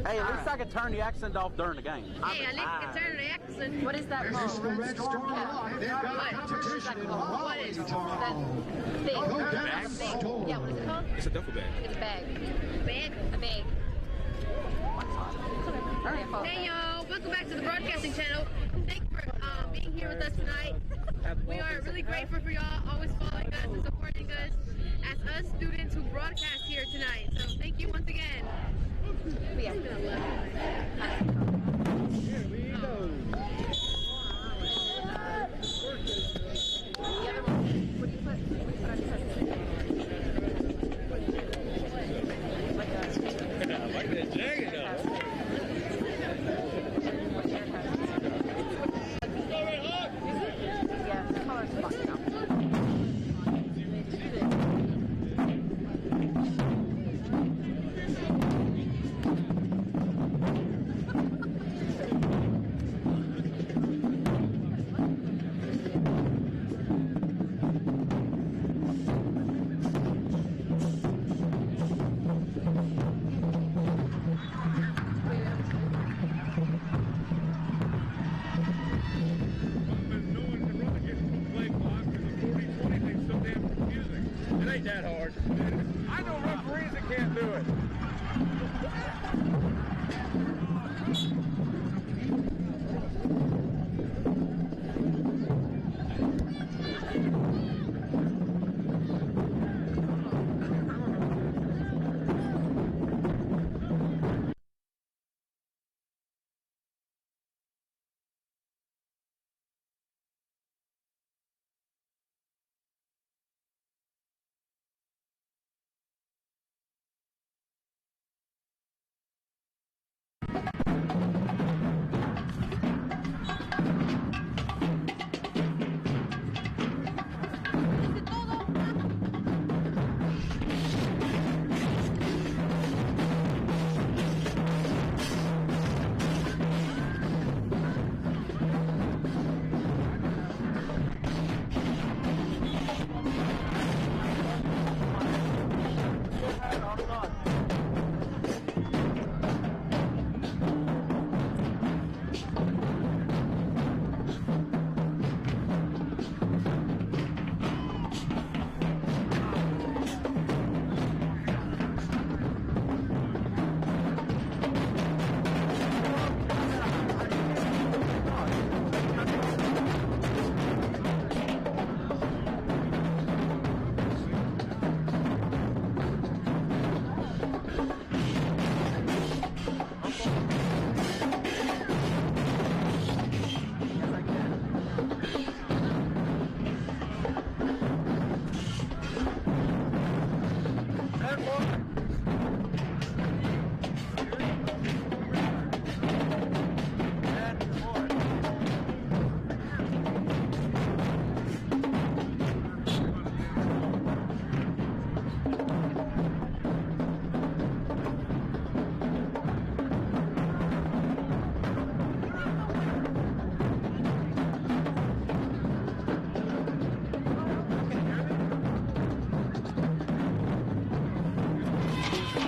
D: Hey, at least I can turn the accent off during the game.
C: Hey, at least I can turn the accent.
E: What is that called?
F: Red Storm Live. They've got competition in the
C: What is
F: Raleigh
C: that thing?
F: Storm.
E: Yeah, what is it called?
B: It's a duffel bag.
E: It's a bag.
C: Bag?
E: A bag.
C: Hey y'all, welcome back to the broadcasting channel. Thank you for being here with us tonight. We are really grateful for y'all always following us and supporting us as us students who broadcast here tonight. So thank you once again.
E: Yeah.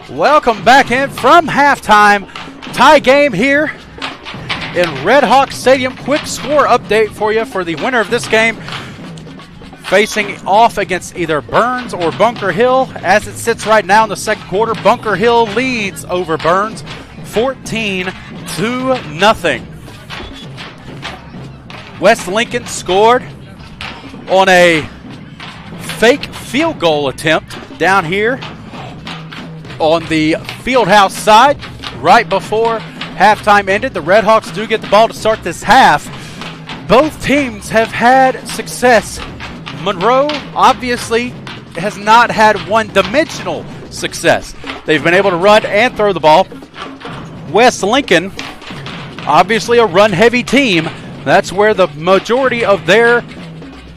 A: Welcome back in from halftime. Tie game here in RedHawks Stadium. Quick score update for you for the winner of this game. Facing off against either Burns or Bunker Hill. As it sits right now in the second quarter, Bunker Hill leads over Burns 14-0. West Lincoln scored on a fake field goal attempt down here on the Fieldhouse side right before halftime ended. The RedHawks do get the ball to start this half. Both teams have had success Monroe obviously has not had one-dimensional success. They've been able to run and throw the ball. West Lincoln, obviously a run-heavy team. That's where the majority of their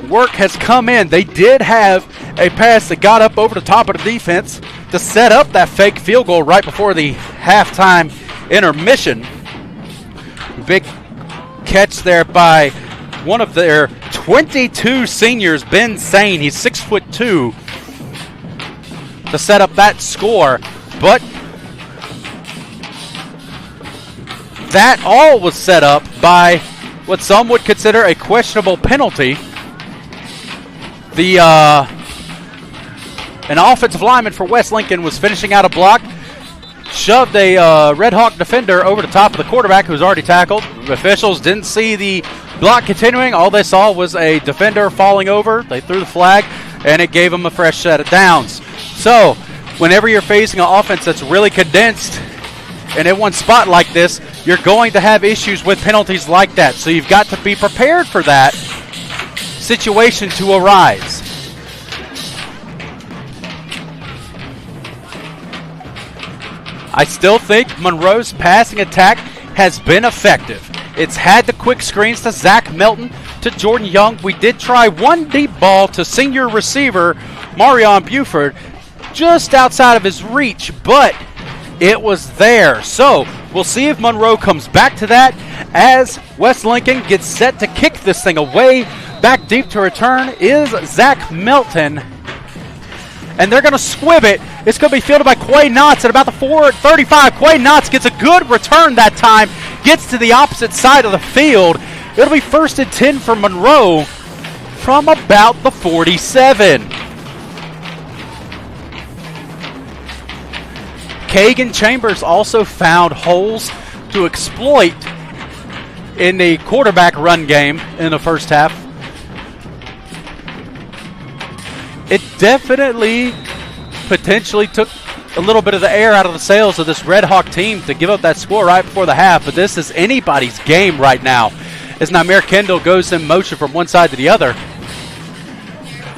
A: work has come in. They did have a pass that got up over the top of the defense to set up that fake field goal right before the halftime intermission. Big catch there by one of their 22 seniors, Ben Sane. He's 6'2", to set up that score. But that all was set up by what some would consider a questionable penalty. An offensive lineman for West Lincoln was finishing out a block, shoved a Red Hawk defender over the top of the quarterback who was already tackled. The officials didn't see the block continuing. All they saw was a defender falling over. They threw the flag, and it gave them a fresh set of downs. So whenever you're facing an offense that's really condensed and in one spot like this, you're going to have issues with penalties like that. So you've got to be prepared for that situation to arise. I still think Monroe's passing attack has been effective. It's had the quick screens to Zach Melton, to Jordan Young. We did try one deep ball to senior receiver Marion Buford, just outside of his reach, but it was there. So we'll see if Monroe comes back to that as West Lincoln gets set to kick this thing away. Back deep to return is Zach Melton. And they're going to squib it. It's going to be fielded by Quay Knotts at about the 4:35. Quay Knotts gets a good return that time. Gets to the opposite side of the field. It'll be 1st and 10 for Monroe from about the 47. Kagan Chambers also found holes to exploit in the quarterback run game in the first half. It definitely potentially took a little bit of the air out of the sails of this Red Hawk team to give up that score right before the half, but this is anybody's game right now as Nameer Kendall goes in motion from one side to the other.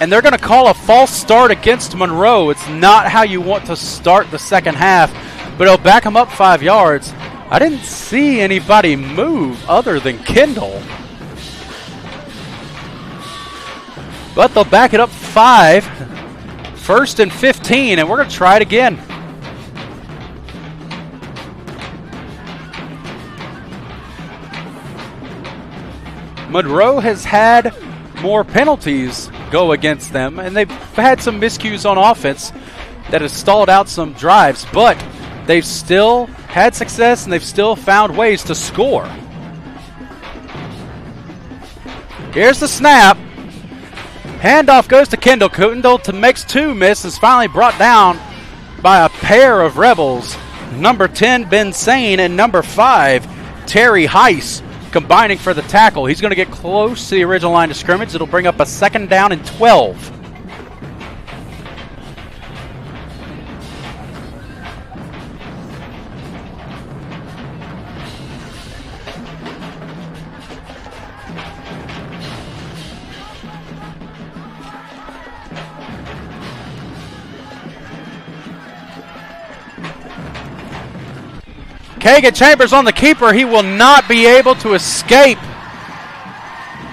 A: And they're going to call a false start against Monroe. It's not how you want to start the second half, but it'll back them up 5 yards. I didn't see anybody move other than Kendall. But they'll back it up 5. 1st and 15, and we're going to try it again. Monroe has had more penalties go against them, and they've had some miscues on offense that has stalled out some drives, but they've still had success and they've still found ways to score. Here's the snap. Handoff goes to Kendall. Kendall to makes 2 misses, finally brought down by a pair of Rebels. Number 10, Ben Sane, and number 5, Terry Heiss, combining for the tackle. He's going to get close to the original line of scrimmage. It'll bring up a 2nd down and 12. Kagan Chambers on the keeper. He will not be able to escape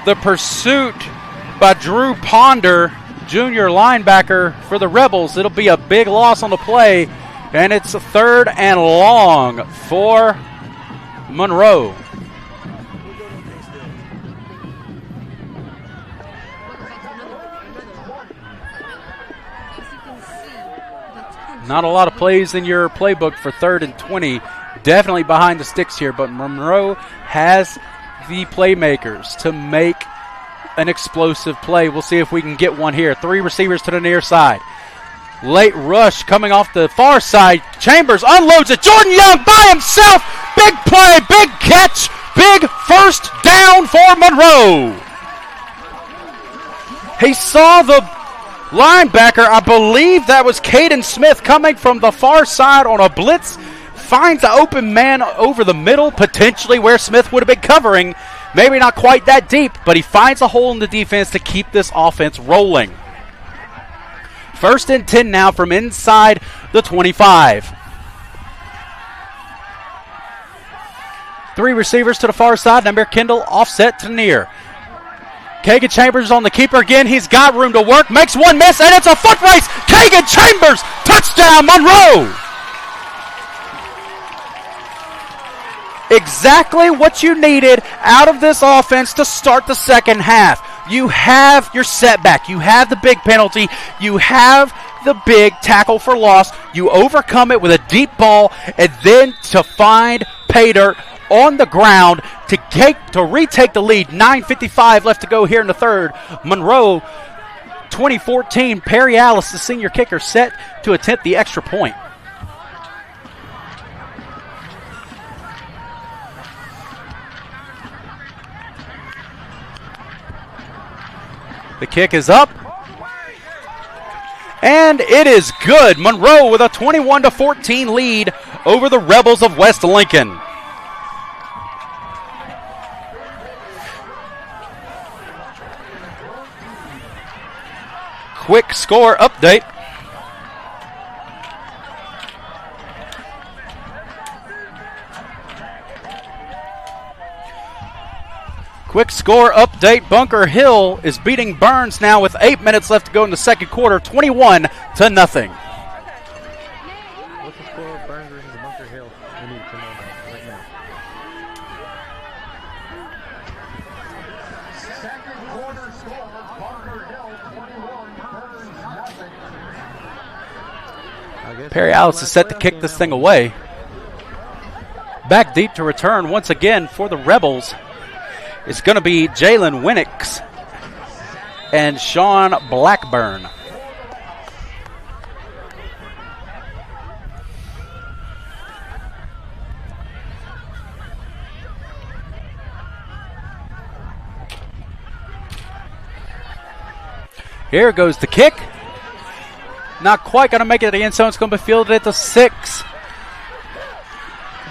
A: the pursuit by Drew Ponder, junior linebacker for the Rebels. It'll be a big loss on the play, and it's a 3rd and long for Monroe. Not a lot of plays in your playbook for 3rd and 20. Definitely behind the sticks here, but Monroe has the playmakers to make an explosive play. We'll see if we can get one here. 3 receivers to the near side. Late rush coming off the far side. Chambers unloads it. Jordan Young by himself. Big play, big catch, big 1st down for Monroe. He saw the linebacker, I believe that was Caden Smith, coming from the far side on a blitz. Finds the open man over the middle, potentially where Smith would have been covering. Maybe not quite that deep, but he finds a hole in the defense to keep this offense rolling. 1st and 10 now from inside the 25. 3 receivers to the far side. Namir Kendall offset to near. Kagan Chambers on the keeper again. He's got room to work. Makes one miss, and it's a foot race. Kagan Chambers, touchdown, Monroe. Exactly what you needed out of this offense to start the second half. You have your setback. You have the big penalty. You have the big tackle for loss. You overcome it with a deep ball, and then to find pay dirt on the ground to retake the lead. 9:55 left to go here in the third. Monroe, 2014, Perry Alice, the senior kicker, set to attempt the extra point. The kick is up. And it is good. Monroe with a 21-14 lead over the Rebels of West Lincoln. Quick score update. Quick score update. Bunker Hill is beating Burns now with 8 minutes left to go in the second quarter, 21-0.
B: What's the score of Burns versus Bunker Hill? We need to know that right now.
F: Second quarter score, Bunker Hill 21, Burns 0.
A: Perry Alice is set to kick this thing away. Back deep to return once again for the Rebels. It's going to be Jalen Winnix and Sean Blackburn. Here goes the kick. Not quite going to make it to the end zone. It's going to be fielded at the 6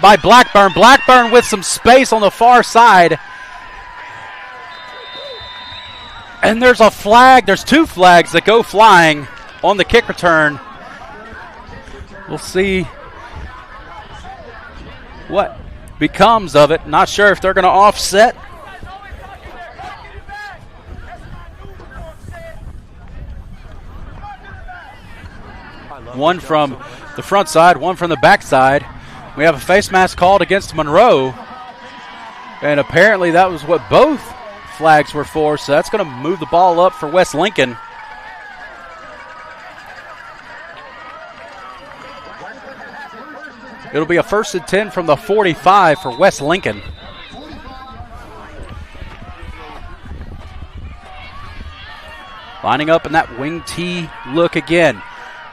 A: by Blackburn. Blackburn with some space on the far side. And there's a flag. There's 2 flags that go flying on the kick return. We'll see what becomes of it. Not sure if they're going to offset. One from the front side, one from the back side. We have a face mask called against Monroe. And apparently that was what both flags were for, so that's going to move the ball up for West Lincoln. It'll be a 1st and 10 from the 45 for West Lincoln. Lining up in that wing T look again.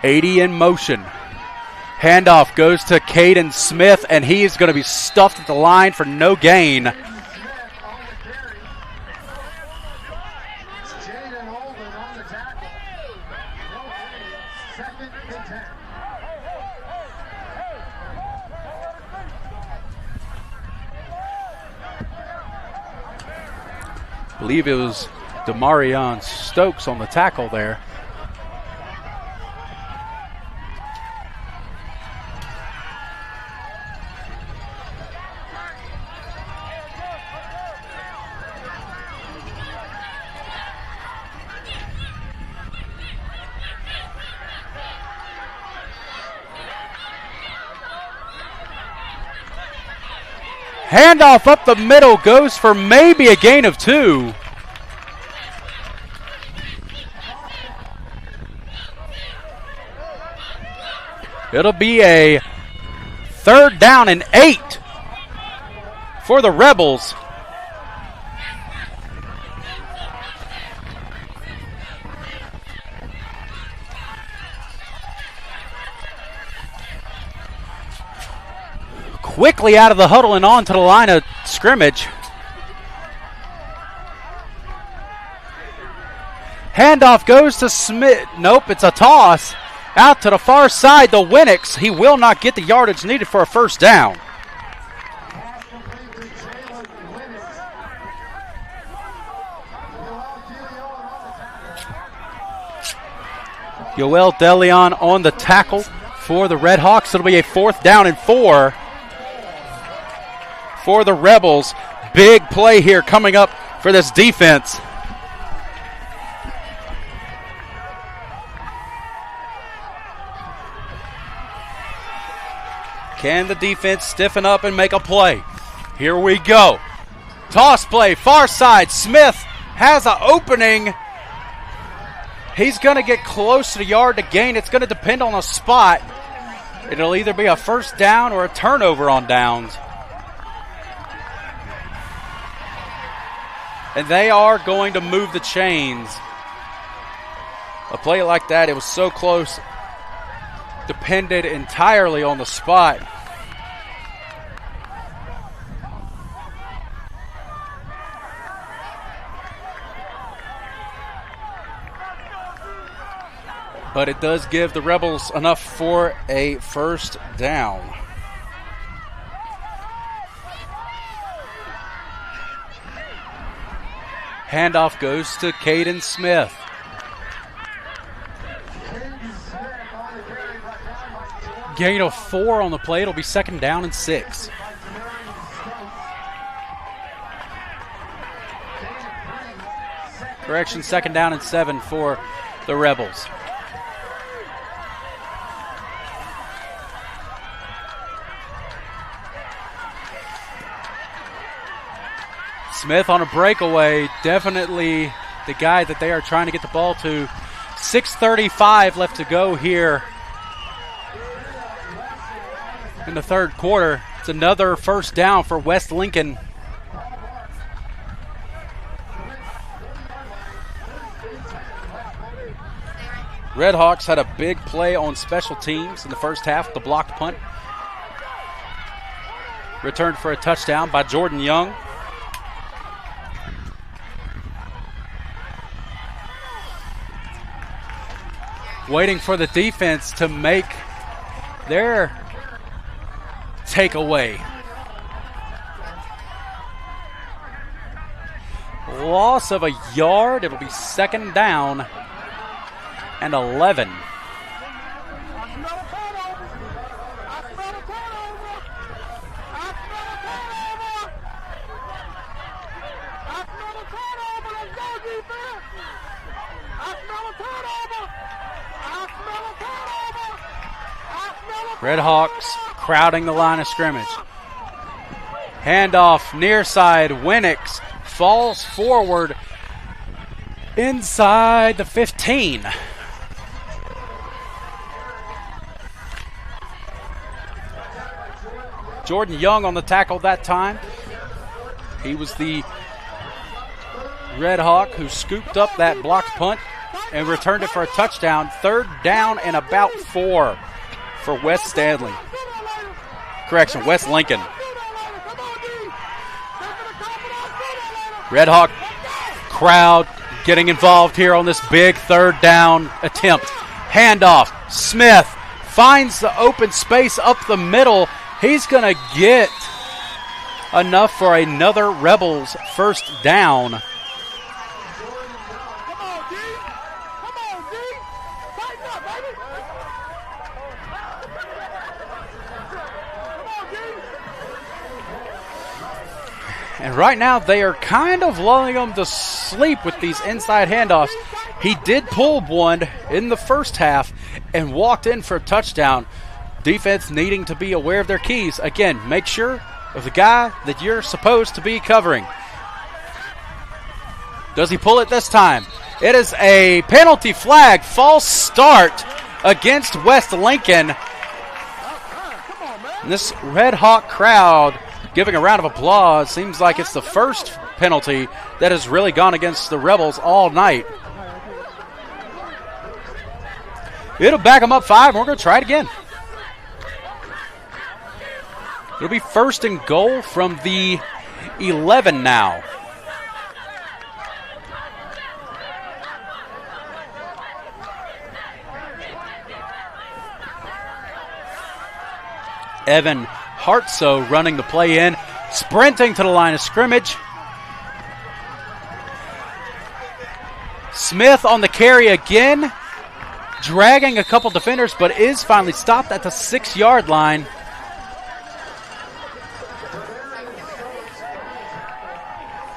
A: 80 in motion. Handoff goes to Caden Smith, and he is going to be stuffed at the line for no gain. I believe it was Demarion Stokes on the tackle there. Handoff up the middle goes for maybe a gain of 2. It'll be a 3rd down and 8 for the Rebels. Quickly out of the huddle and on to the line of scrimmage. Handoff goes to Smith. Nope, it's a toss. Out to the far side, the Winnix. He will not get the yardage needed for a 1st down. Yoel DeLeon on the tackle for the RedHawks. It'll be a 4th down and 4 for the Rebels. Big play here coming up for this defense. Can the defense stiffen up and make a play? Here we go. Toss play, far side. Smith has an opening. He's going to get close to the yard to gain. It's going to depend on a spot. It'll either be a 1st down or a turnover on downs. And they are going to move the chains. A play like that, it was so close. Depended entirely on the spot. But it does give the Rebels enough for a 1st down. Handoff goes to Caden Smith. Gain of 4 on the play. It'll be 2nd down and 6. Correction, 2nd down and 7 for the Rebels. Smith on a breakaway, definitely the guy that they are trying to get the ball to. 6:35 left to go here in the 3rd quarter. It's another 1st down for West Lincoln. RedHawks had a big play on special teams in the 1st half, the blocked punt. Returned for a touchdown by Jordan Young. Waiting for the defense to make their takeaway. Loss of a yard. It'll be 2nd down and 11. RedHawks crowding the line of scrimmage. Handoff near side. Winix falls forward inside the 15. Jordan Young on the tackle that time. He was the RedHawk who scooped up that blocked punt and returned it for a touchdown. 3rd down and about 4 for West Stanley. Correction, West Lincoln. RedHawk crowd getting involved here on this big 3rd down attempt. Handoff. Smith finds the open space up the middle. He's going to get enough for another Rebels 1st down. And right now they are kind of lulling them to sleep with these inside handoffs. He did pull one in the 1st half and walked in for a touchdown. Defense needing to be aware of their keys. Again, make sure of the guy that you're supposed to be covering. Does he pull it this time? It is a penalty flag. False start against West Lincoln. And this RedHawk crowd giving a round of applause. Seems like it's the first penalty that has really gone against the Rebels all night. It'll back them up 5, and we're going to try it again. It'll be 1st and goal from the 11 now. Evan Hartsoe running the play in, sprinting to the line of scrimmage. Smith on the carry again. dragging a couple defenders, but is finally stopped at the 6-yard line.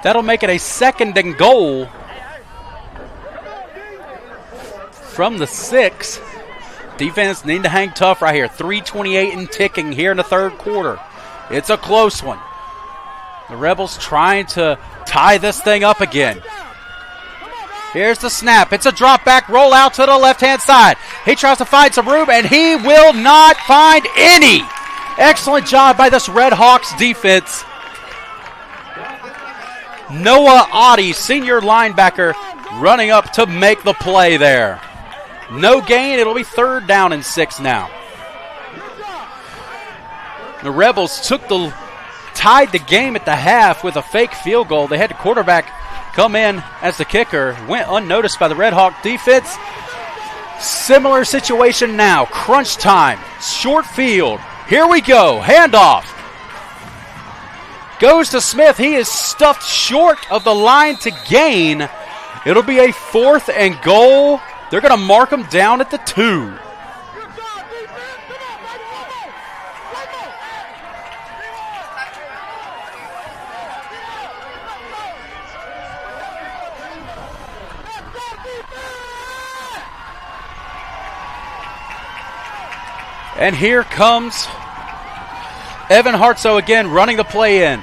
A: That'll make it a 2nd and goal from the 6. Defense need to hang tough right here. 3:28 and ticking here in the 3rd quarter. It's a close one. The Rebels trying to tie this thing up again. Here's the snap. It's a drop back roll out to the left-hand side. He tries to find some room, and he will not find any. Excellent job by this RedHawks defense. Noah Oddie, senior linebacker, running up to make the play there. No gain. It'll be 3rd down and 6 now. The Rebels tied the game at the half with a fake field goal. They had the quarterback come in as the kicker. Went unnoticed by the RedHawk defense. Similar situation now. Crunch time. Short field. Here we go. Handoff. Goes to Smith. He is stuffed short of the line to gain. It'll be a 4th and goal. They're going to mark him down at the 2. And here comes Evan Hartsoe again running the play in.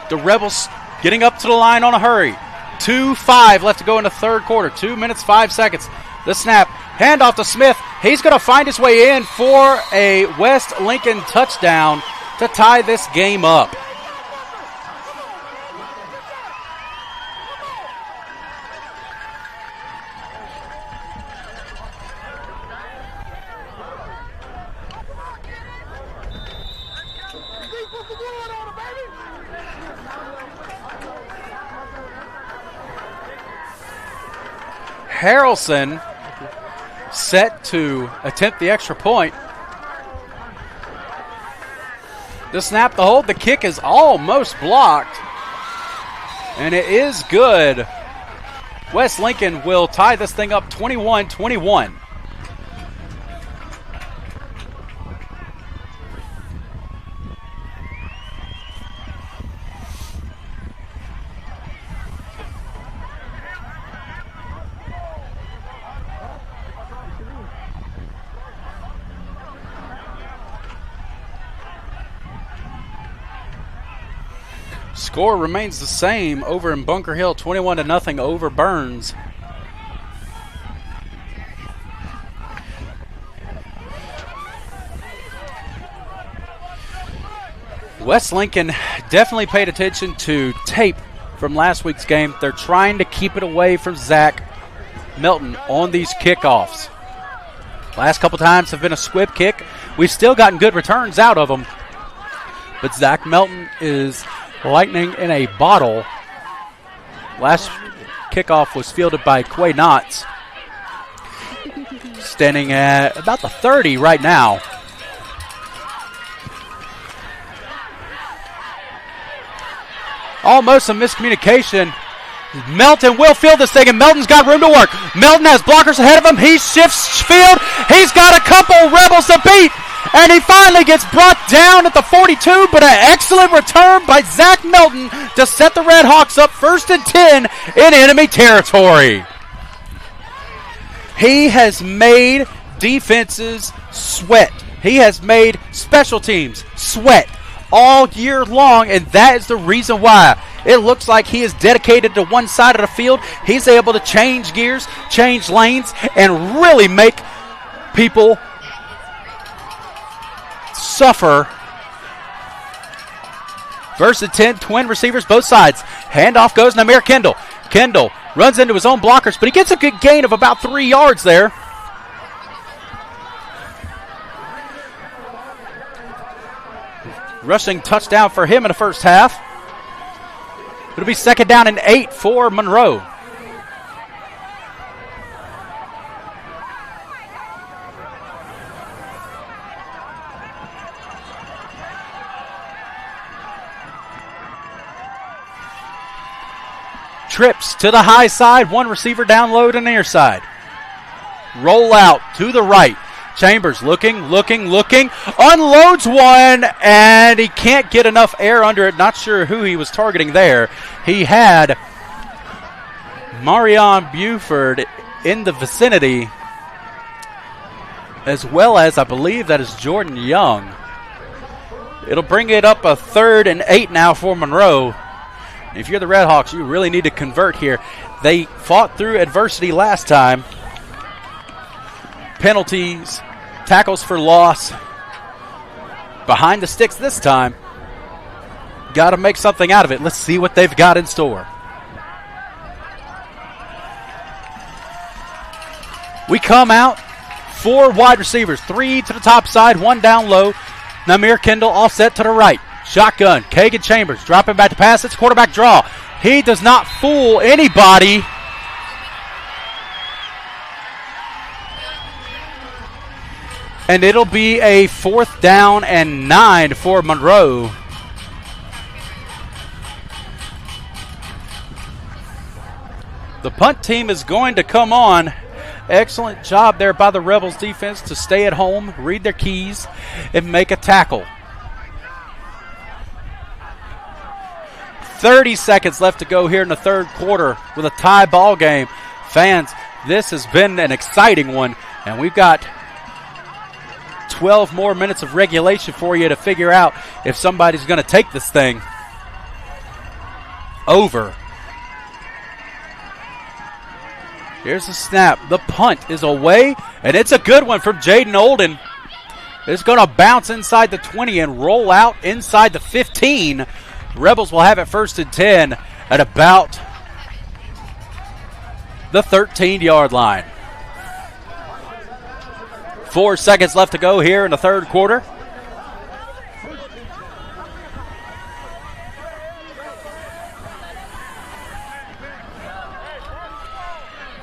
A: The Rebels getting up to the line on a hurry. 2:05 left to go in the 3rd quarter. 2 minutes, 5 seconds. The snap. Handoff to Smith. He's going to find his way in for a West Lincoln touchdown to tie this game up. Harrelson set to attempt the extra point. The snap, the hold, the kick is almost blocked. And it is good. West Lincoln will tie this thing up 21-21. Score remains the same over in Bunker Hill, 21-0 over Burns. West Lincoln definitely paid attention to tape from last week's game. They're trying to keep it away from Zach Melton on these kickoffs. Last couple times have been a squib kick. We've still gotten good returns out of them. But Zach Melton is lightning in a bottle. Last kickoff was fielded by Quay Knotts. Standing at about the 30 right now. Almost a miscommunication. Melton will field this thing, and Melton's got room to work. Melton has blockers ahead of him. He shifts field. He's got a couple Rebels to beat. And he finally gets brought down at the 42, but an excellent return by Zach Melton to set the RedHawks up 1st and 10 in enemy territory. He has made defenses sweat. He has made special teams sweat all year long, and that is the reason why. It looks like he is dedicated to one side of the field. He's able to change gears, change lanes, and really make people suffer. 1st and 10, twin receivers both sides. Handoff goes to Namir Kendall. Kendall runs into his own blockers, but he gets a good gain of about 3 yards there. Rushing touchdown for him in the first half. It'll be 2nd down and 8 for Monroe. Trips to the high side, one receiver down low to near side. roll out to the right. Chambers looking, unloads one, and he can't get enough air under it. Not sure who he was targeting there. He had Marion Buford in the vicinity, as well as I believe that is Jordan Young. It'll bring it up a 3rd and 8 now for Monroe. If you're the RedHawks, you really need to convert here. They fought through adversity last time. Penalties, tackles for loss, behind the sticks this time. Got to make something out of it. Let's see what they've got in store. We come out, 4 wide receivers, 3 to the top side, 1 down low. Namir Kendall offset to the right. Shotgun, Kagan Chambers dropping back to pass. It's quarterback draw. He does not fool anybody. And it'll be a 4th down and 9 for Monroe. The punt team is going to come on. Excellent job there by the Rebels defense to stay at home, read their keys, and make a tackle. 30 seconds left to go here in the 3rd quarter with a tie ball game. Fans, this has been an exciting one, and we've got 12 more minutes of regulation for you to figure out if somebody's going to take this thing over. Here's the snap. The punt is away, and it's a good one from Jaden Olden. It's going to bounce inside the 20 and roll out inside the 15. Rebels will have it 1st and 10 at about the 13-yard line. 4 seconds left to go here in the 3rd quarter.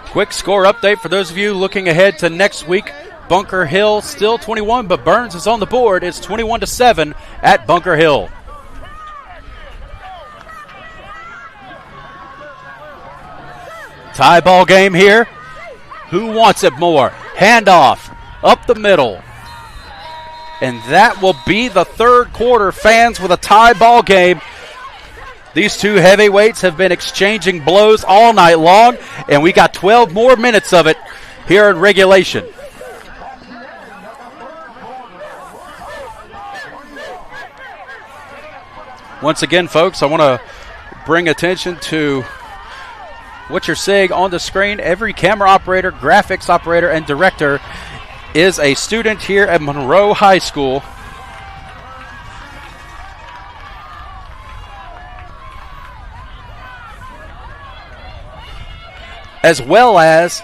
A: Quick score update for those of you looking ahead to next week. Bunker Hill still 21, but Burns is on the board. It's 21-7 at Bunker Hill. Tie ball game here. Who wants it more? Handoff up the middle. And that will be the 3rd quarter, fans, with a tie ball game. These 2 heavyweights have been exchanging blows all night long, and we got 12 more minutes of it here in regulation. Once again, folks, I want to bring attention to what you're seeing on the screen. Every camera operator, graphics operator, and director is a student here at Monroe High School. As well as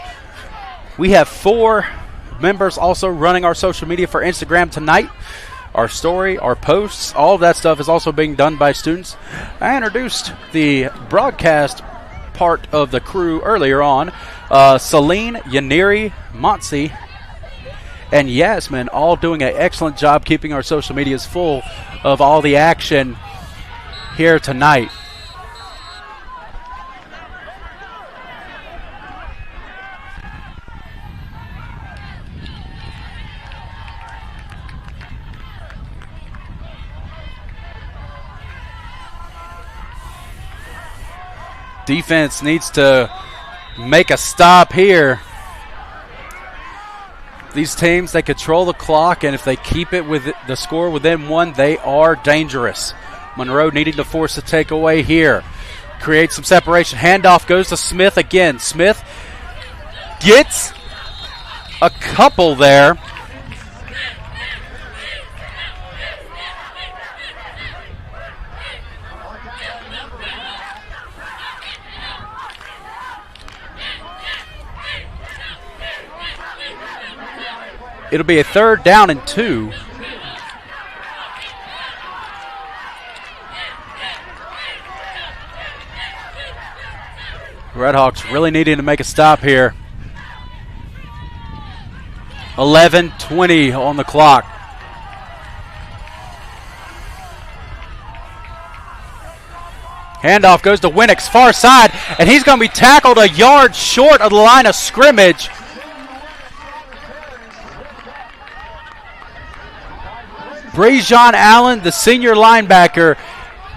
A: we have 4 members also running our social media for Instagram tonight. Our story, our posts, all of that stuff is also being done by students. I introduced the broadcast part of the crew earlier on. Celine, Yaniri, Motzi, and Yasmin all doing an excellent job keeping our social medias full of all the action here tonight. Defense needs to make a stop here. These teams, they control the clock, and if they keep it with the score within 1, they are dangerous. Monroe needing to force a takeaway here. Create some separation. Handoff goes to Smith again. Smith gets a couple there. It'll be a 3rd down and 2. RedHawks really needing to make a stop here. 11:20 on the clock. Handoff goes to Winnick's far side, and he's going to be tackled a yard short of the line of scrimmage. Brajon Allen, the senior linebacker,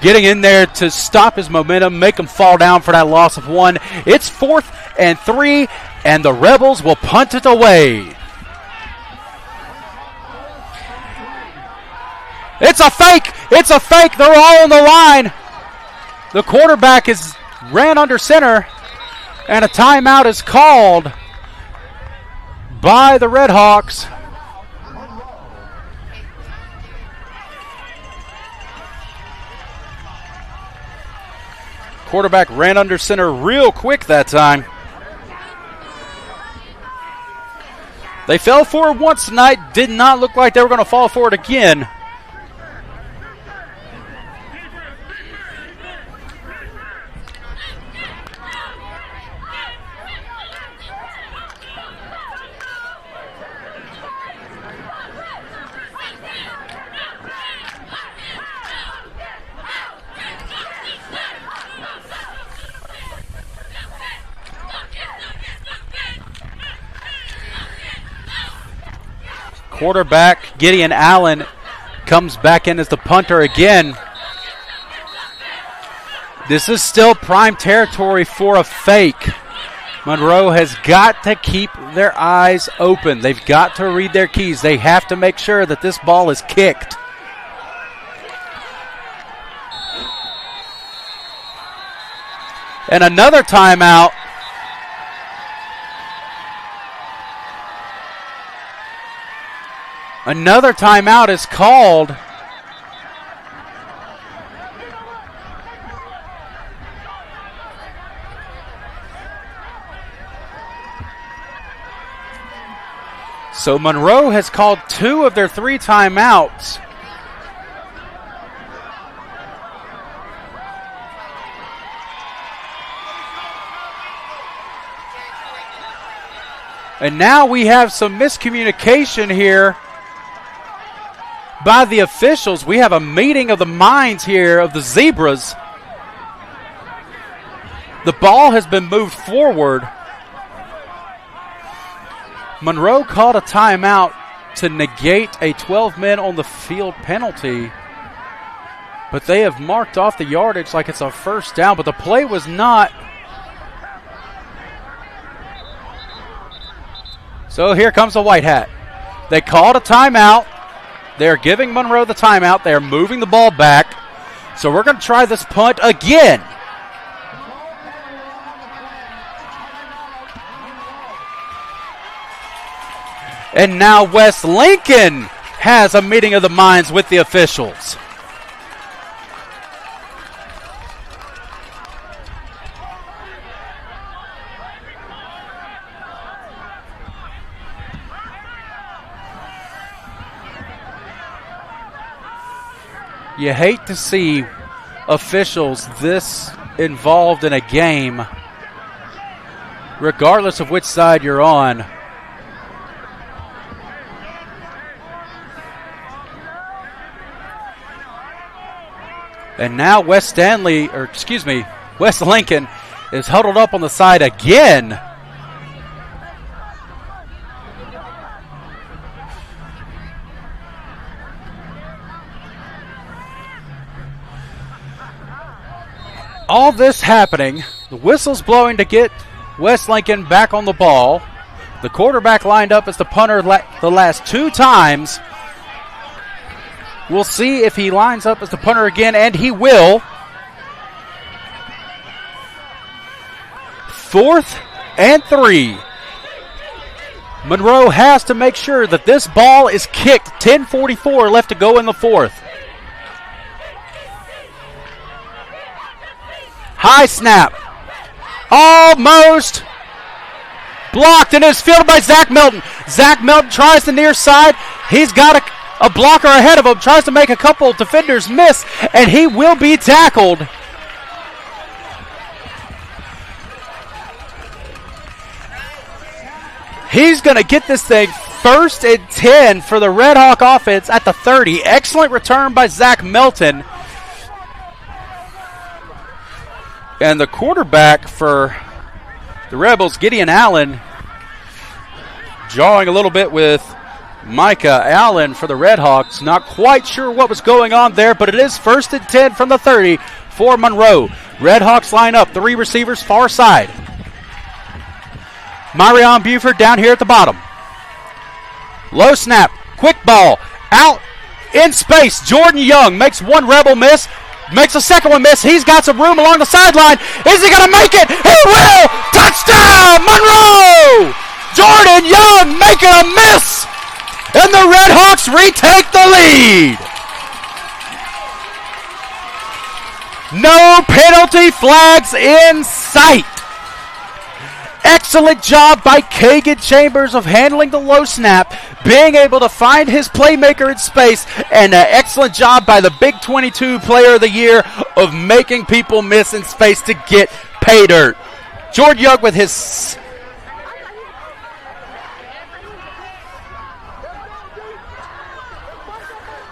A: getting in there to stop his momentum, make him fall down for that loss of 1. It's 4th and 3, and the Rebels will punt it away. It's a fake. It's a fake. They're all on the line. The quarterback ran under center, and a timeout is called by the RedHawks. Quarterback ran under center real quick that time. They fell forward once tonight. Did not look like they were going to fall forward again. Quarterback Gideon Allen comes back in as the punter again. This is still prime territory for a fake. Monroe has got to keep their eyes open. They've got to read their keys. They have to make sure that this ball is kicked. And another timeout. Another timeout is called. So Monroe has called 2 of their 3 timeouts. And now we have some miscommunication here by the officials. We have a meeting of the minds here of the Zebras. The ball has been moved forward. Monroe called a timeout to negate a 12-men on the field penalty, but they have marked off the yardage like it's a first down, but the play was not. So here comes the white hat. They called a timeout. They're giving Monroe the timeout. They're moving the ball back. So we're going to try this punt again. And now West Lincoln has a meeting of the minds with the officials. You hate to see officials this involved in a game, regardless of which side you're on. And now West Lincoln is huddled up on the side again. All this happening, the whistle's blowing to get West Lincoln back on the ball. The quarterback lined up as the punter the last 2 times. We'll see if he lines up as the punter again, and he will. 4th and 3. Monroe has to make sure that this ball is kicked. 10:44 left to go in the 4th. High snap. Almost blocked, and is fielded by Zach Melton. Zach Melton tries the near side. He's got a blocker ahead of him, tries to make a couple defenders miss, and he will be tackled. He's going to get this thing 1st and 10 for the Red Hawk offense at the 30. Excellent return by Zach Melton. And the quarterback for the Rebels, Gideon Allen, jawing a little bit with Micah Allen for the RedHawks. Not quite sure what was going on there, but it is 1st and 10 from the 30 for Monroe. RedHawks line up, 3 receivers far side. Marion Buford down here at the bottom. Low snap, quick ball, out in space. Jordan Young makes one Rebel miss, makes a second one miss. He's got some room along the sideline. Is he going to make it? He will! Touchdown, Monroe! Jordan Young making a miss, and the RedHawks retake the lead. No penalty flags in sight. Excellent job by Kagan Chambers of handling the low snap, being able to find his playmaker in space, and an excellent job by the Big 22 Player of the Year of making people miss in space to get pay dirt. Jordan Young with his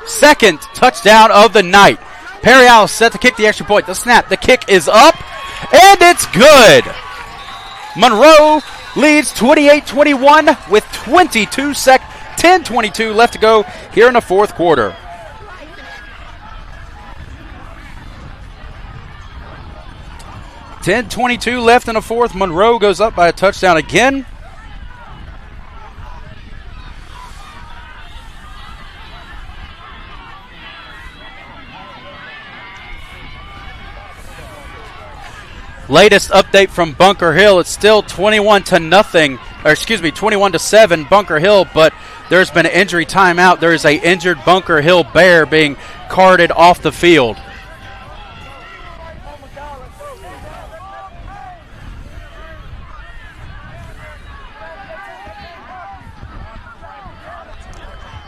A: second touchdown of the night. Perry Alice set to kick the extra point. The snap, the kick is up, and it's good. Monroe leads 28-21 with 10:22 left to go here in the fourth quarter. .22 left in the fourth. Monroe goes up by a touchdown again. Latest update from Bunker Hill, it's still 21-7 Bunker Hill, but there's been an injury timeout. There is an injured Bunker Hill Bear being carted off the field.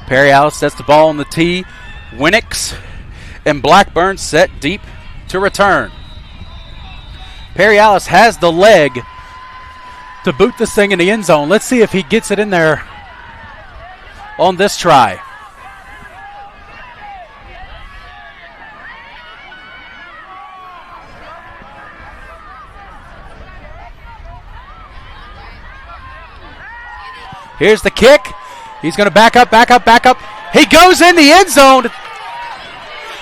A: Perry Alice sets the ball on the tee. Winnicks and Blackburn set deep to return. Perry Alice has the leg to boot this thing in the end zone. Let's see if he gets it in there on this try. Here's the kick. He's going to back up. He goes in the end zone.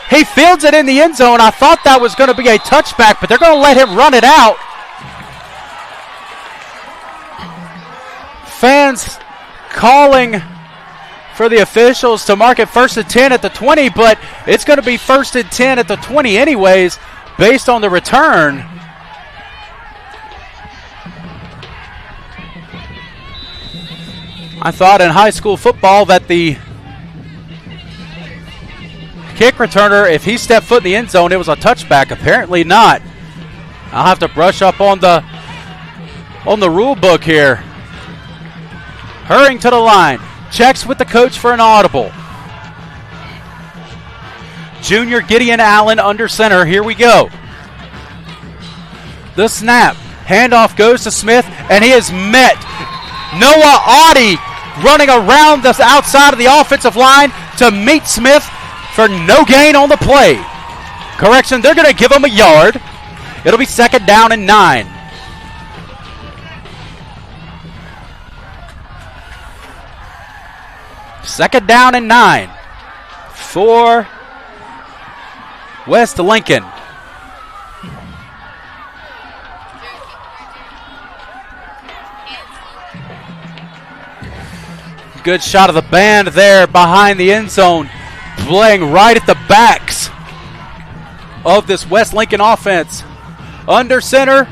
A: He fields it in the end zone. I thought that was going to be a touchback, but they're going to let him run it out. Fans calling for the officials to mark it 1st and 10 at the 20, but it's going to be 1st and 10 at the 20 anyways, based on the return. I thought in high school football that the kick returner, if he stepped foot in the end zone, it was a touchback. Apparently not. I'll have to brush up on the rule book here. Hurrying to the line. Checks with the coach for an audible. Junior Gideon Allen under center. Here we go. The snap. Handoff goes to Smith, and he is met. Noah Audie running around the outside of the offensive line to meet Smith for no gain on the play. Correction, they're going to give him a yard. It'll be 2nd down and 9. Second down and 9 for West Lincoln. Good shot of the band there behind the end zone, playing right at the backs of this West Lincoln offense. Under center,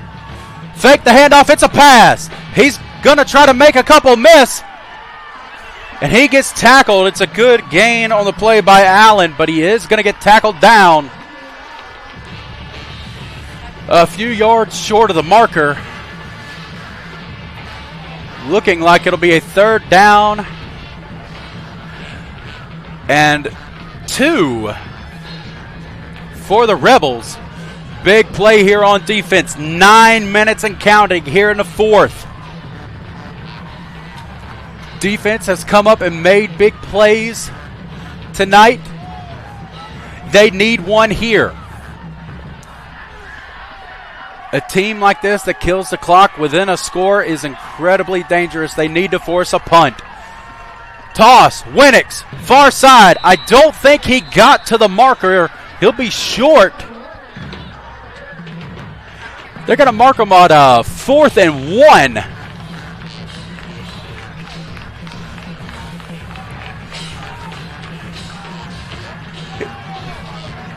A: fake the handoff, it's a pass. He's going to try to make a couple miss, and he gets tackled. It's a good gain on the play by Allen, but he is going to get tackled down a few yards short of the marker. Looking like it'll be a 3rd down and 2 for the Rebels. Big play here on defense. 9 minutes and counting here in the fourth. Defense has come up and made big plays tonight. They need one here. A team like this that kills the clock within a score is incredibly dangerous. They need to force a punt. Toss, Winnick, far side. I don't think he got to the marker. He'll be short. They're going to mark him on 4th and 1.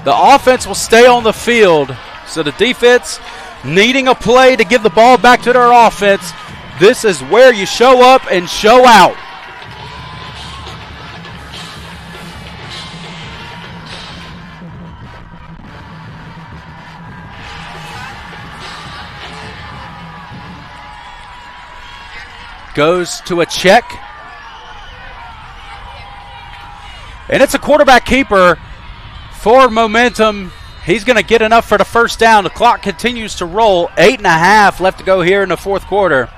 A: The offense will stay on the field. So the defense needing a play to give the ball back to their offense. This is where you show up and show out. Goes to a check. And it's a quarterback keeper for momentum. He's going to get enough for the first down. The clock continues to roll. 8.5 left to go here in the fourth quarter.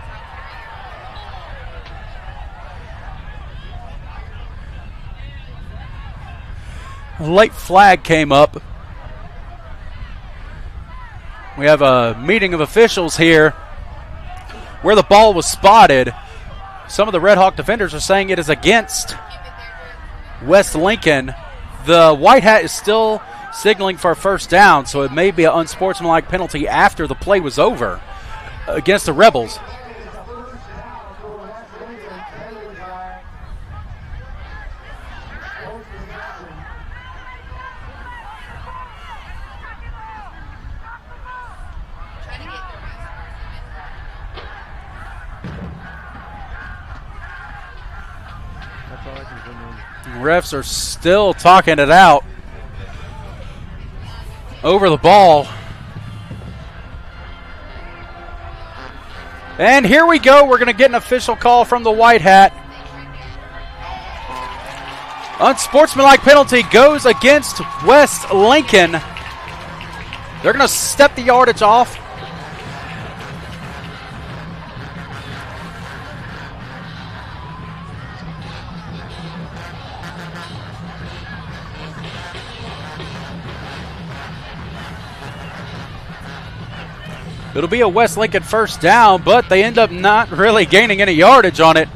A: A late flag came up. We have a meeting of officials here where the ball was spotted. Some of the Red Hawk defenders are saying it is against West Lincoln. The white hat is still signaling for a first down, so it may be an unsportsmanlike penalty after the play was over against the Rebels. Refs are still talking it out over the ball. And here we go. We're going to get an official call from the white hat. Unsportsmanlike penalty goes against West Lincoln. They're going to step the yardage off. It'll be a West Lincoln first down, but they end up not really gaining any yardage on it.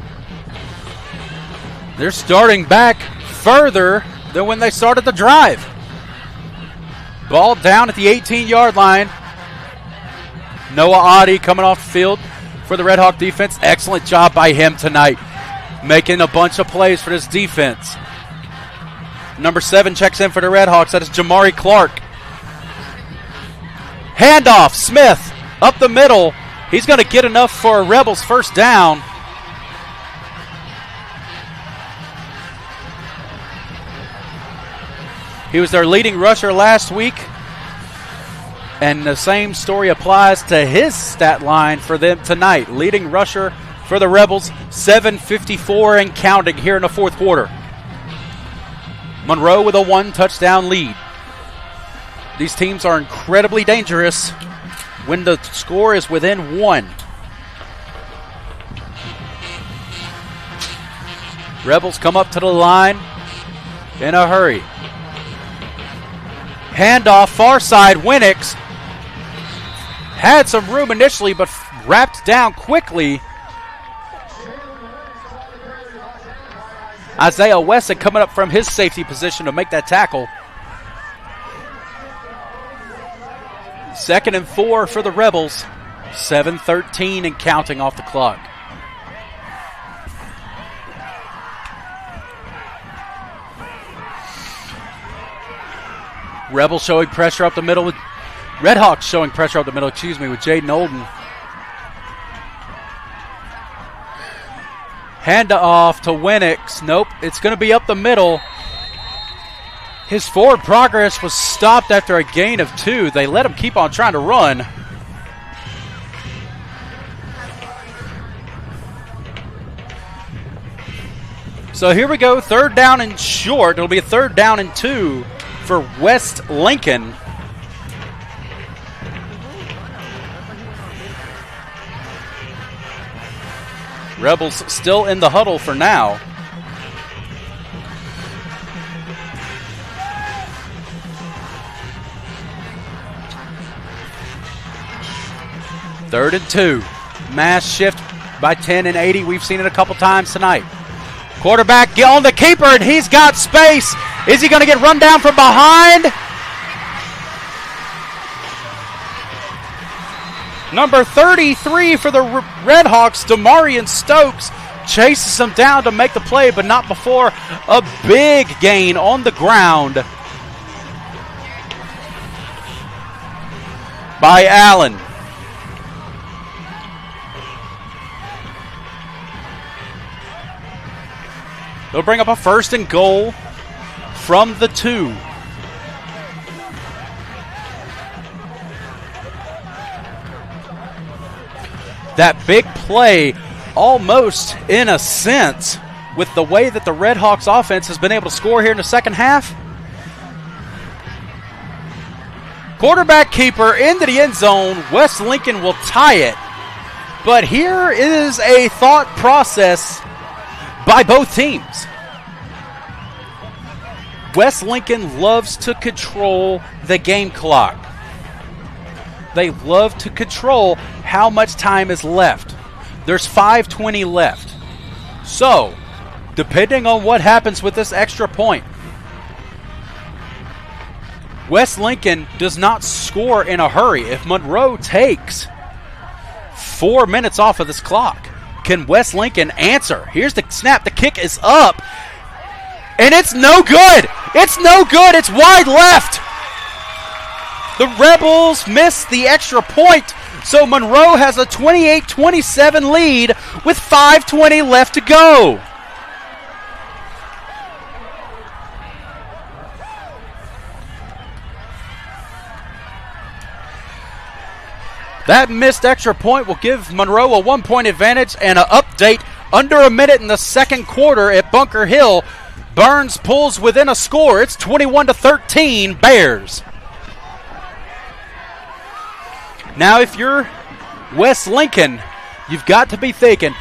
A: They're starting back further than when they started the drive. Ball down at the 18-yard line. Noah Oddie coming off the field for the Red Hawk defense. Excellent job by him tonight, making a bunch of plays for this defense. Number 7 checks in for the Red Hawks. That is Jamari Clark. Handoff, Smith. Up the middle. He's going to get enough for a Rebels first down. He was their leading rusher last week. And the same story applies to his stat line for them tonight. Leading rusher for the Rebels, 7:54 and counting here in the fourth quarter. Monroe with a 1-touchdown lead. These teams are incredibly dangerous when the score is within 1. Rebels come up to the line in a hurry. Handoff, far side, Winnick. Had some room initially, but wrapped down quickly. Isaiah Wesson coming up from his safety position to make that tackle. 2nd and 4 for the Rebels. 7:13 and counting off the clock. Rebels showing pressure up the middle with Red Hawks showing pressure up the middle, with Jaden Olden. Hand off to Winnick. Nope, it's going to be up the middle. His forward progress was stopped after a gain of 2. They let him keep on trying to run. So here we go, 3rd down and short. It'll be a 3rd down and 2 for West Lincoln. Rebels still in the huddle for now. Third and 2. Mass shift by 10 and 80. We've seen it a couple times tonight. Quarterback on the keeper, and he's got space. Is he going to get run down from behind? Number 33 for the RedHawks, Demarion Stokes, chases him down to make the play, but not before a big gain on the ground by Allen. They'll bring up a 1st and goal from the 2. That big play, almost in a sense, with the way that the RedHawks offense has been able to score here in the second half. Quarterback keeper into the end zone. West Lincoln will tie it. But here is a thought process by both teams. West Lincoln loves to control the game clock. They love to control how much time is left. There's 5:20 left. So, depending on what happens with this extra point, West Lincoln does not score in a hurry. If Monroe takes 4 minutes off of this clock, can West Lincoln answer? Here's the snap. The kick is up. And it's no good. It's no good. It's wide left. The Rebels miss the extra point. So Monroe has a 28-27 lead with 5:20 left to go. That missed extra point will give Monroe a 1-point advantage, and an update under a minute in the second quarter at Bunker Hill. Burns pulls within a score. It's 21-13 Bears. Now, if you're West Lincoln, you've got to be thinking,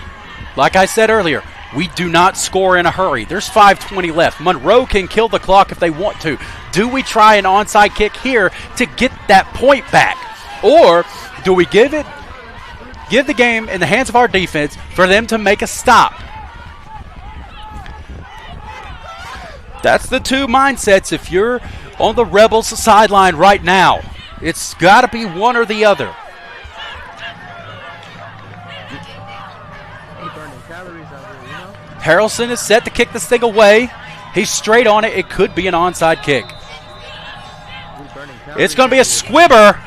A: like I said earlier, we do not score in a hurry. There's 5:20 left. Monroe can kill the clock if they want to. Do we try an onside kick here to get that point back? Or do we give the game in the hands of our defense for them to make a stop? That's the two mindsets if you're on the Rebels sideline right now. It's got to be one or the other. Harrelson is set to kick this thing away. He's straight on it. It could be an onside kick. It's going to be a squibber.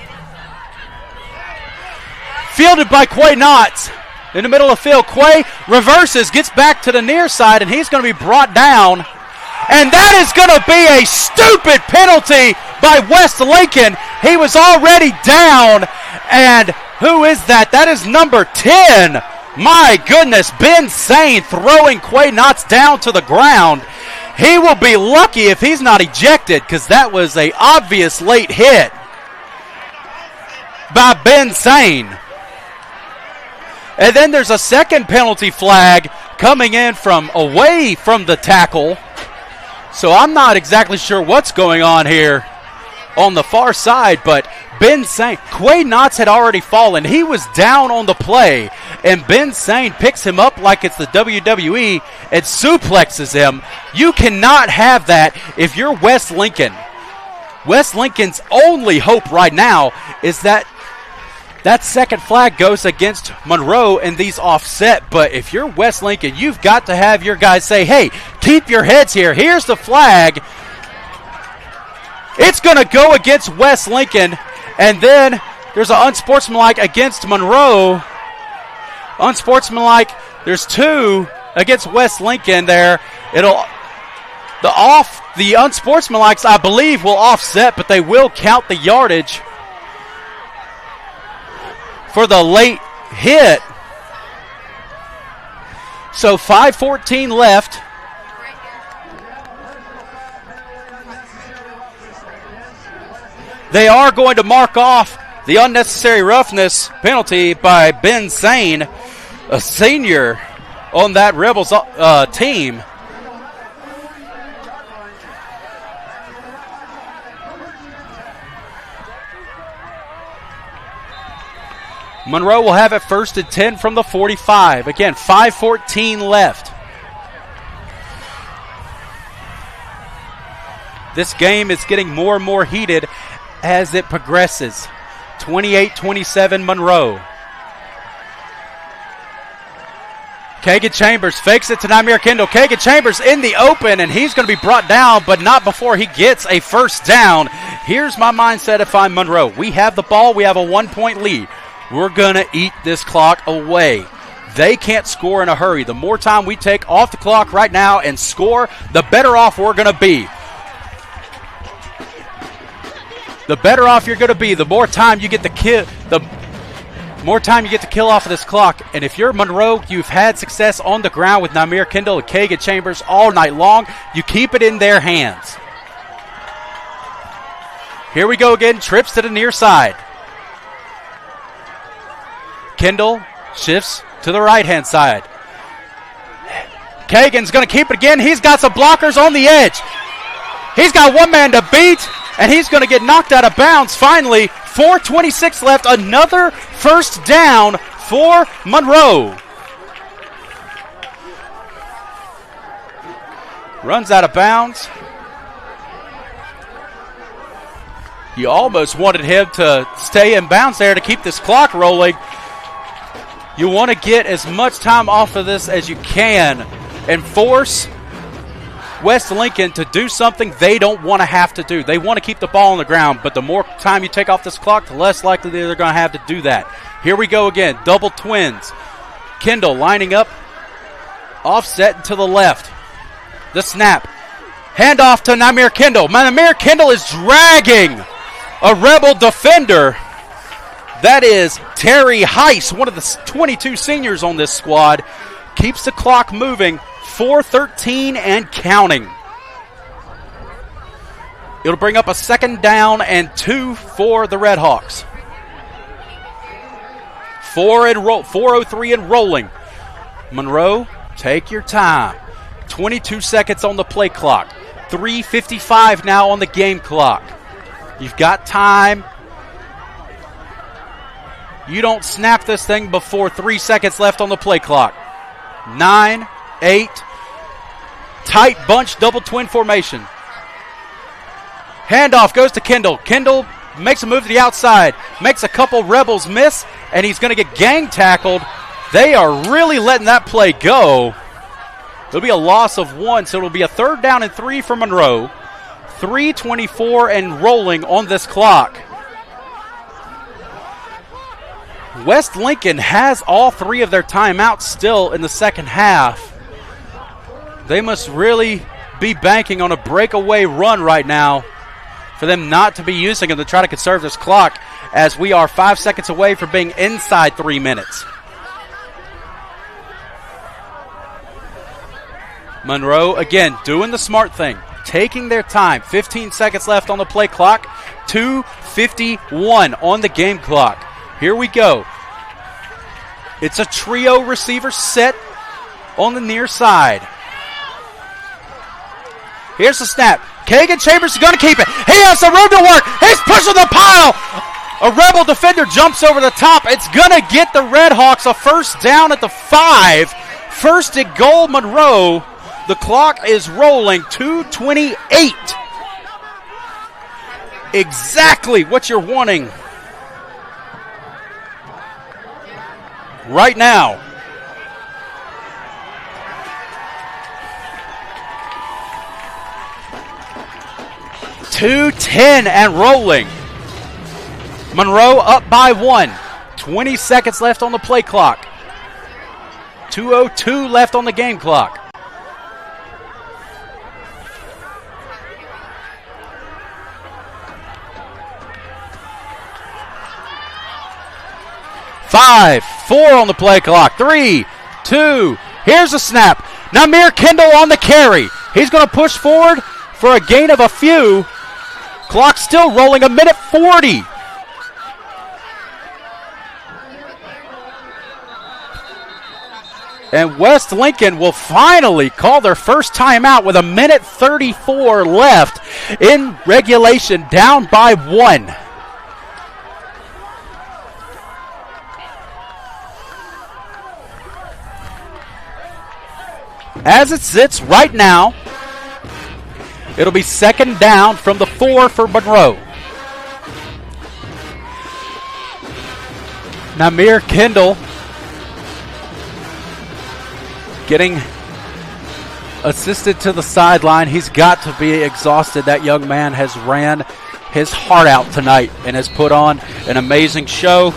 A: Fielded by Quay Knotts in the middle of the field. Quay reverses, gets back to the near side, and he's going to be brought down. And that is going to be a stupid penalty by West Lincoln. He was already down. And who is that? That is number 10. My goodness, Ben Sane throwing Quay Knotts down to the ground. He will be lucky if he's not ejected, because that was an obvious late hit by Ben Sane. And then there's a second penalty flag coming in from away from the tackle. So I'm not exactly sure what's going on here on the far side, but Ben Sane, Quay Knotts had already fallen. He was down on the play, and Ben Sane picks him up like it's the WWE and suplexes him. You cannot have that if you're West Lincoln. West Lincoln's only hope right now is that second flag goes against Monroe and these offset. But if you're West Lincoln, you've got to have your guys say, hey, keep your heads here. Here's the flag. It's going to go against West Lincoln. And then there's an unsportsmanlike against Monroe. Unsportsmanlike, there's two against West Lincoln there. The unsportsmanlikes, I believe, will offset, but they will count the yardage for the late hit. So 5:14 left. They are going to mark off the unnecessary roughness penalty by Ben Sane, a senior on that Rebels team. Monroe will have it 1st and 10 from the 45. Again, 5:14 left. This game is getting more and more heated as it progresses. 28-27 Monroe. Kagan Chambers fakes it to Namir Kendall. Kagan Chambers in the open, and he's going to be brought down, but not before he gets a first down. Here's my mindset if I'm Monroe. We have the ball. We have a 1-point lead. We're going to eat this clock away. They can't score in a hurry. The more time we take off the clock right now and score, the better off we're going to be. The better off you're going to be, the more time you get to kill, off of this clock. And if you're Monroe, you've had success on the ground with Namir Kendall and Kagan Chambers all night long. You keep it in their hands. Here we go again. Trips to the near side. Kendall shifts to the right-hand side. Kagan's going to keep it again. He's got some blockers on the edge. He's got one man to beat, and he's going to get knocked out of bounds finally. 4:26 left. Another first down for Monroe. Runs out of bounds. You almost wanted him to stay in bounds there to keep this clock rolling. You want to get as much time off of this as you can and force West Lincoln to do something they don't want to have to do. They want to keep the ball on the ground, but the more time you take off this clock, the less likely they're going to have to do that. Here we go again. Double twins. Kendall lining up. Offset to the left. The snap. Handoff to Namir Kendall. Namir Kendall is dragging a Rebel defender. That is Terry Heiss, one of the 22 seniors on this squad. Keeps the clock moving. 4:13 and counting. It'll bring up a 2nd down and 2 for the RedHawks. 4:03 and rolling. Monroe, take your time. 22 seconds on the play clock. 3:55 now on the game clock. You've got time. You don't snap this thing before 3 seconds left on the play clock. 9, 8. Tight bunch, double twin formation. Handoff goes to Kendall. Kendall makes a move to the outside. Makes a couple Rebels miss, and he's going to get gang tackled. They are really letting that play go. It'll be a loss of 1, so it'll be a 3rd down and 3 for Monroe. 3:24 and rolling on this clock. West Lincoln has all 3 of their timeouts still in the second half. They must really be banking on a breakaway run right now for them not to be using them to try to conserve this clock, as we are 5 seconds away from being inside 3 minutes. Monroe, again, doing the smart thing, taking their time. 15 seconds left on the play clock. 2:51 on the game clock. Here we go. It's a trio receiver set on the near side. Here's the snap. Kagan Chambers is going to keep it. He has some room to work. He's pushing the pile. A Rebel defender jumps over the top. It's going to get the RedHawks a first down at the 5. First and goal, Monroe. The clock is rolling. 2:28. Exactly what you're wanting right now. 2:10 and rolling. Monroe up by 1. 20 seconds left on the play clock. 2:02 left on the game clock. Five, 4 on the play clock. 3, 2. Here's a snap. Namir Kendall on the carry. He's going to push forward for a gain of a few. Clock still rolling, 1:40. And West Lincoln will finally call their first timeout with 1:34 left in regulation, down by 1. As it sits right now, It'll be second down from the 4 for Monroe. Namir Kendall getting assisted to the sideline. He's got to be exhausted. That young man has ran his heart out tonight and has put on an amazing show.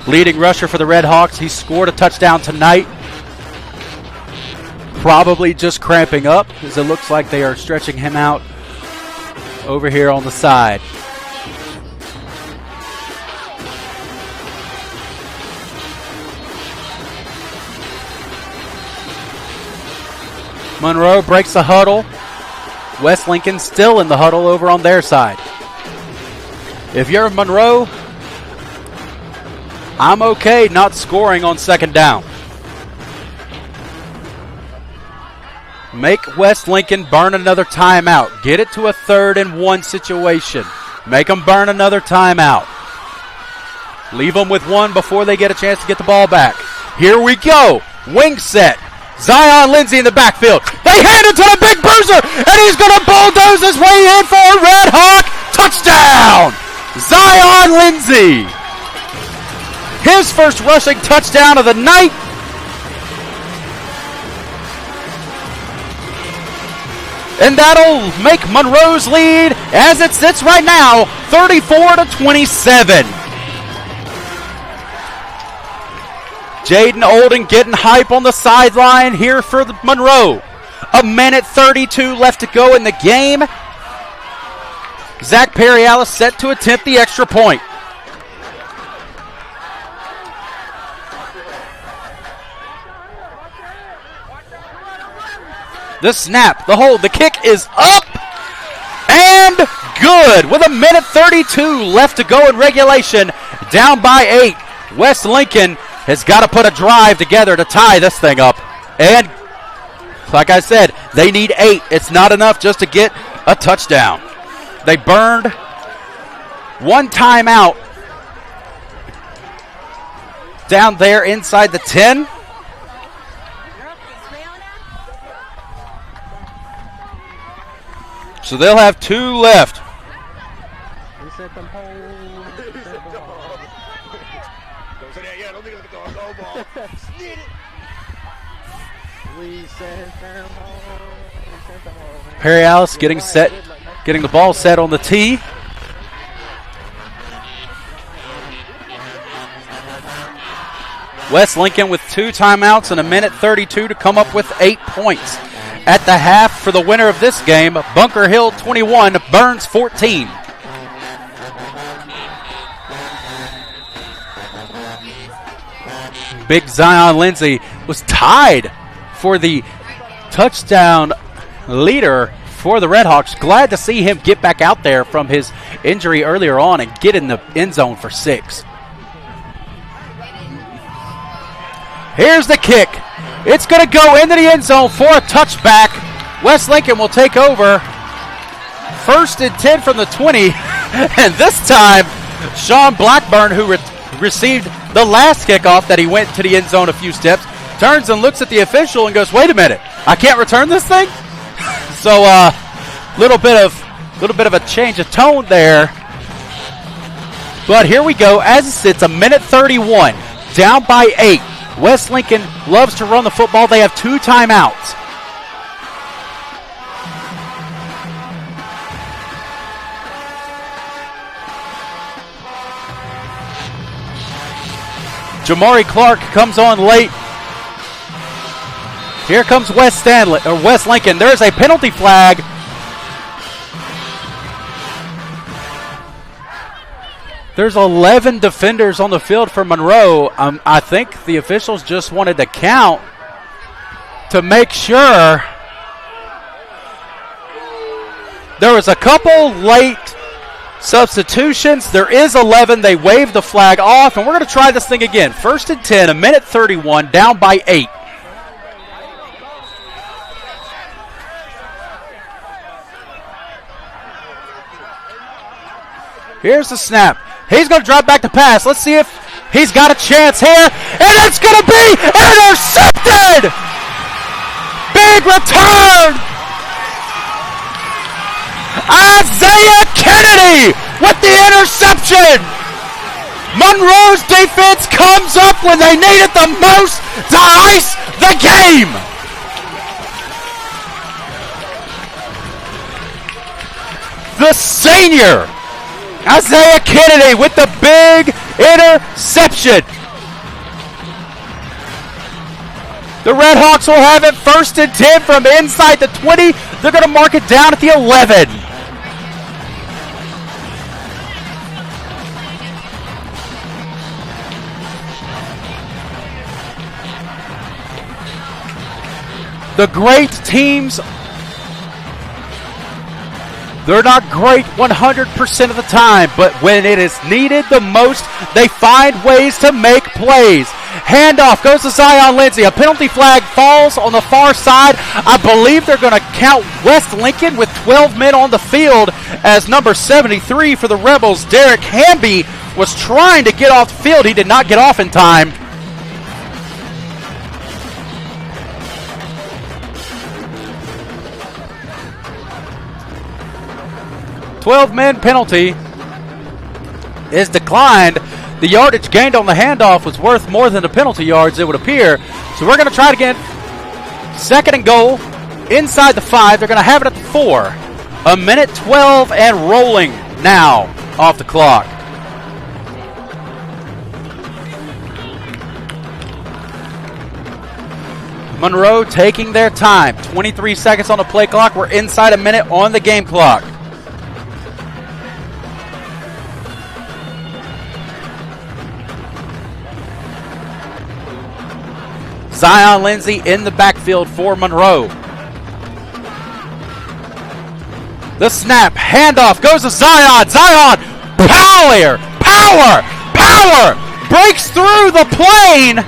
A: Leading rusher for the RedHawks. He scored a touchdown tonight. Probably just cramping up, as it looks like they are stretching him out over here on the side. Monroe breaks the huddle. West Lincoln still in the huddle over on their side. If you're Monroe, I'm okay not scoring on second down. Make West Lincoln burn another timeout. Get it to a 3rd and 1 situation. Make them burn another timeout. Leave them with 1 before they get a chance to get the ball back. Here we go. Wing set. Zion Lindsay in the backfield. They hand it to the big bruiser, and he's going to bulldoze his way in for a Red Hawk touchdown. Zion Lindsay. His first rushing touchdown of the night. And that'll make Monroe's lead, as it sits right now, 34-27. Jaden Olden getting hype on the sideline here for the Monroe. 1:32 left to go in the game. Zach Perrialis set to attempt the extra point. The snap, the hold, the kick is up and good with 1:32 left to go in regulation. Down by 8. West Lincoln has got to put a drive together to tie this thing up. And like I said, they need 8. It's not enough just to get a touchdown. They burned 1 timeout down there inside the 10. So they'll have 2 left. Perrialis getting set, getting the ball set on the tee. West Lincoln with 2 timeouts and 1:32 to come up with 8 points. At the half for the winner of this game, Bunker Hill 21, Burns 14. Big Zion Lindsay was tied for the touchdown leader for the RedHawks. Glad to see him get back out there from his injury earlier on and get in the end zone for 6. Here's the kick. It's going to go into the end zone for a touchback. West Lincoln will take over. 1st and 10 from the 20. And this time, Sean Blackburn, who received the last kickoff that he went to the end zone a few steps, turns and looks at the official and goes, wait a minute, I can't return this thing? So little bit of a change of tone there. But here we go. As it sits, 1:31, down by 8. West Lincoln loves to run the football. They have 2 timeouts. Jamari Clark comes on late. Here comes West Lincoln. There's a penalty flag. There's 11 defenders on the field for Monroe. I think the officials just wanted to count to make sure. There was a couple late substitutions. There is 11. They waved the flag off, and we're going to try this thing again. 1st and 10, 1:31, down by 8. Here's the snap. He's going to drop back to pass. Let's see if he's got a chance here. And it's going to be intercepted! Big return with the interception. Monroe's defense comes up when they need it the most to ice the game. The senior, Isaiah Kennedy, with the big interception. The RedHawks will have it 1st and 10 from inside the 20. They're going to mark it down at the 11. The great teams, they're not great 100% of the time, but when it is needed the most, they find ways to make plays. Handoff goes to Zion Lindsay. A penalty flag falls on the far side. I believe they're going to count West Lincoln with 12 men on the field as number 73 for the Rebels, Derek Hamby, was trying to get off the field. He did not get off in time. "12-man penalty is declined." The yardage gained on the handoff was worth more than the penalty yards, it would appear. So we're going to try it again. 2nd and goal, inside the 5. They're going to have it at the 4. 1:12 and rolling now off the clock. Monroe taking their time. 23 seconds on the play clock. We're inside a minute on the game clock. Zion Lindsay in the backfield for Monroe. The snap, handoff, goes to Zion. Zion, power, breaks through the plane.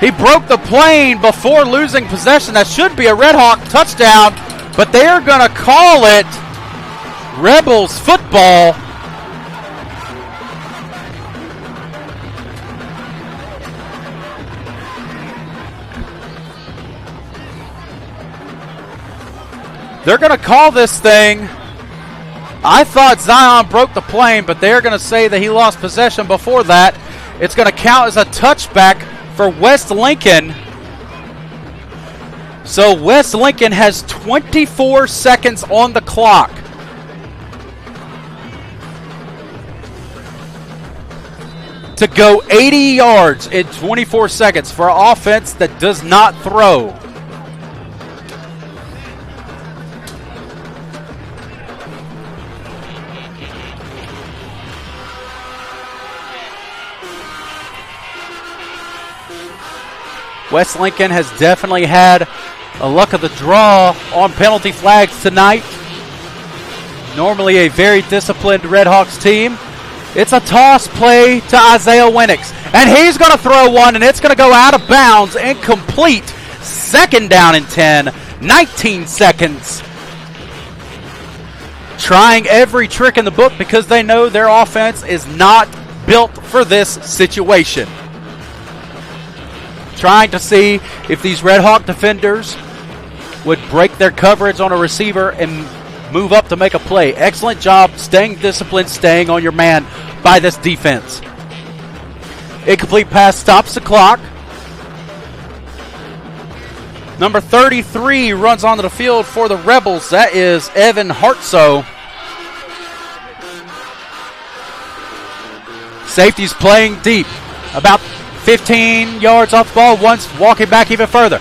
A: He broke the plane before losing possession. That should be a RedHawk touchdown, but they are going to call it Rebels football. They're going to call this thing. I thought Zion broke the plane, but they're going to say that he lost possession before that. It's going to count as a touchback for West Lincoln. So West Lincoln has 24 seconds on the clock. To go 80 yards in 24 seconds for an offense that does not throw. West Lincoln has definitely had a luck of the draw on penalty flags tonight. Normally a very disciplined RedHawks team. It's a toss play to Isaiah Winnix. And he's going to throw one, and it's going to go out of bounds, incomplete. 2nd down and 10, 19 seconds. Trying every trick in the book because they know their offense is not built for this situation. Trying to see if these RedHawk defenders would break their coverage on a receiver and move up to make a play. Excellent job staying disciplined, staying on your man by this defense. Incomplete pass stops the clock. Number 33 runs onto the field for the Rebels. That is Evan Hartsoe. Safety's playing deep. About 15 yards off the ball, once walking back even further.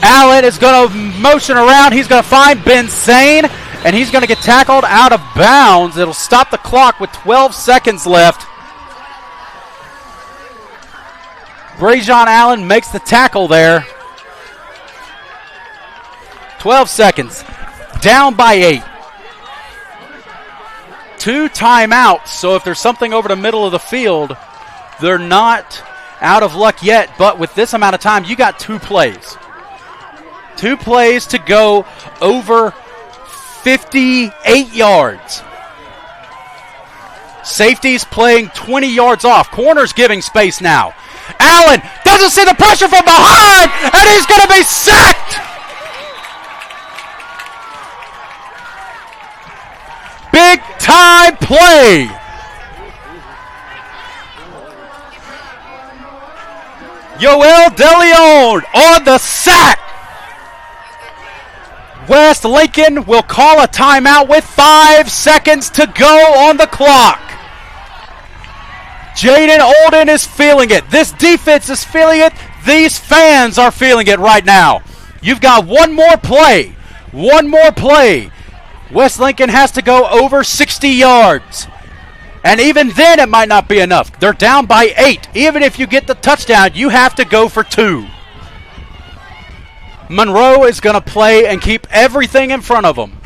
A: Allen is going to motion around. He's going to find Ben Sane, and he's going to get tackled out of bounds. It'll stop the clock with 12 seconds left. Brajon Allen makes the tackle there. 12 seconds. Down by 8. 2 timeouts, so if there's something over the middle of the field, they're not out of luck yet, but with this amount of time, you got 2 plays. 2 plays to go over 58 yards. Safety's playing 20 yards off. Corner's giving space now. Allen doesn't see the pressure from behind, and he's going to be sacked. Big time play. Yoel DeLeon on the sack. West Lincoln will call a timeout with 5 seconds to go on the clock. Jaden Olden is feeling it. This defense is feeling it. These fans are feeling it right now. You've got one more play. One more play. West Lincoln has to go over 60 yards. And even then it might not be enough. They're down by 8. Even if you get the touchdown, you have to go for 2. Monroe is going to play and keep everything in front of them.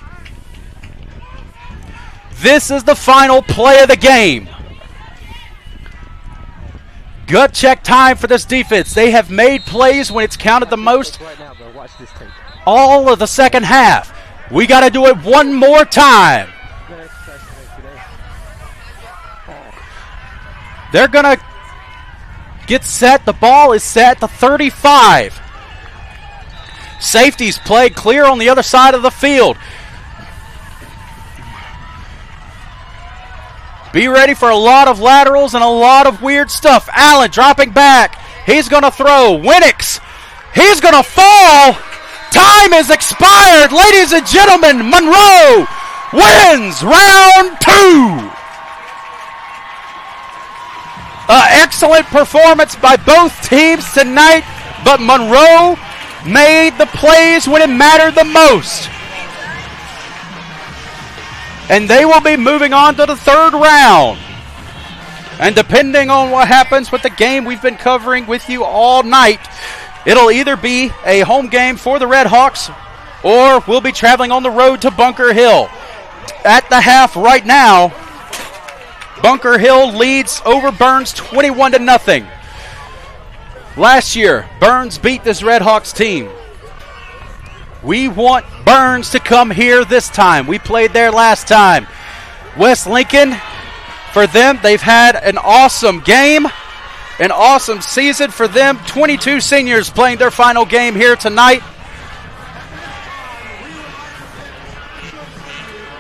A: This is the final play of the game. Gut check time for this defense. They have made plays when it's counted the most all of the second half. We got to do it one more time. They're going to get set. The ball is set at the 35. Safeties played clear on the other side of the field. Be ready for a lot of laterals and a lot of weird stuff. Allen dropping back. He's going to throw. Winnix. He's going to fall. Time is expired. Ladies and gentlemen, Monroe wins round 2. Excellent performance by both teams tonight, but Monroe made the plays when it mattered the most. And they will be moving on to the 3rd round. And depending on what happens with the game we've been covering with you all night, it'll either be a home game for the RedHawks or we'll be traveling on the road to Bunker Hill. At the half right now, Bunker Hill leads over Burns 21-0. Last year, Burns beat this RedHawks team. We want Burns to come here this time. We played there last time. West Lincoln, for them, they've had an awesome game, an awesome season for them. 22 seniors playing their final game here tonight.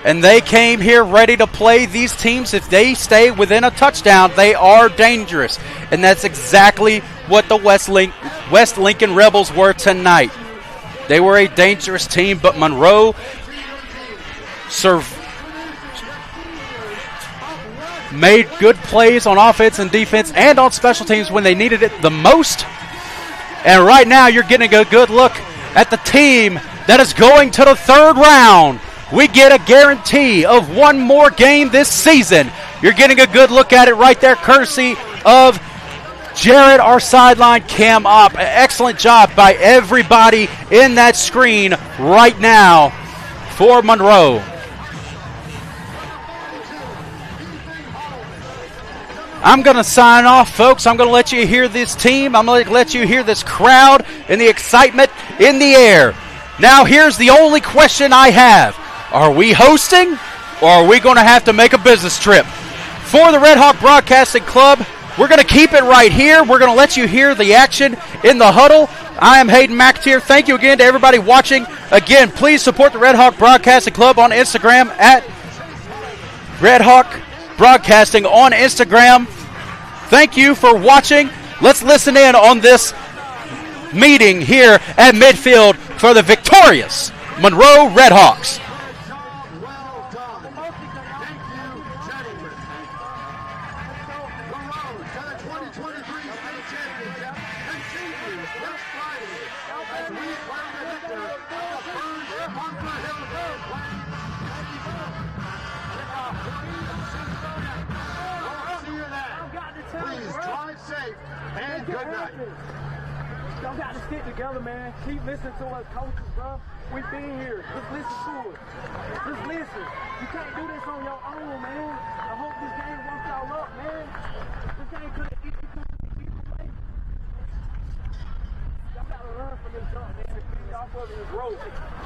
A: And they came here ready to play these teams. If they stay within a touchdown, they are dangerous. And that's exactly what the West Lincoln Rebels were tonight. They were a dangerous team, but Monroe made good plays on offense and defense and on special teams when they needed it the most. And right now you're getting a good look at the team that is going to the 3rd round. We get a guarantee of one more game this season. You're getting a good look at it right there, courtesy of Jared, our sideline cam op. Excellent job by everybody in that screen right now for Monroe. I'm going to sign off, folks. I'm going to let you hear this team. I'm going to let you hear this crowd and the excitement in the air. Now here's the only question I have. Are we hosting or are we going to have to make a business trip? For the Red Hawk Broadcasting Club, we're going to keep it right here. We're going to let you hear the action in the huddle. I am Hayden McAteer. Thank you again to everybody watching. Again, please support the Red Hawk Broadcasting Club on Instagram at Red Hawk Broadcasting on Instagram. Thank you for watching. Let's listen in on this meeting here at midfield for the victorious Monroe RedHawks.
B: Y'all got to stick together, man. Keep listening to us coaches, bro. We've been here. Just listen to us. Just listen. You can't do this on your own, man. I hope this game wants y'all up, man. This game could have easily come either way. Y'all got to learn from this jump, man. If y'all for this growth.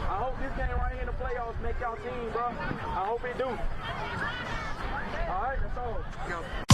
B: I hope this game right here in the playoffs make y'all team, bro. I hope it do. All right, that's all.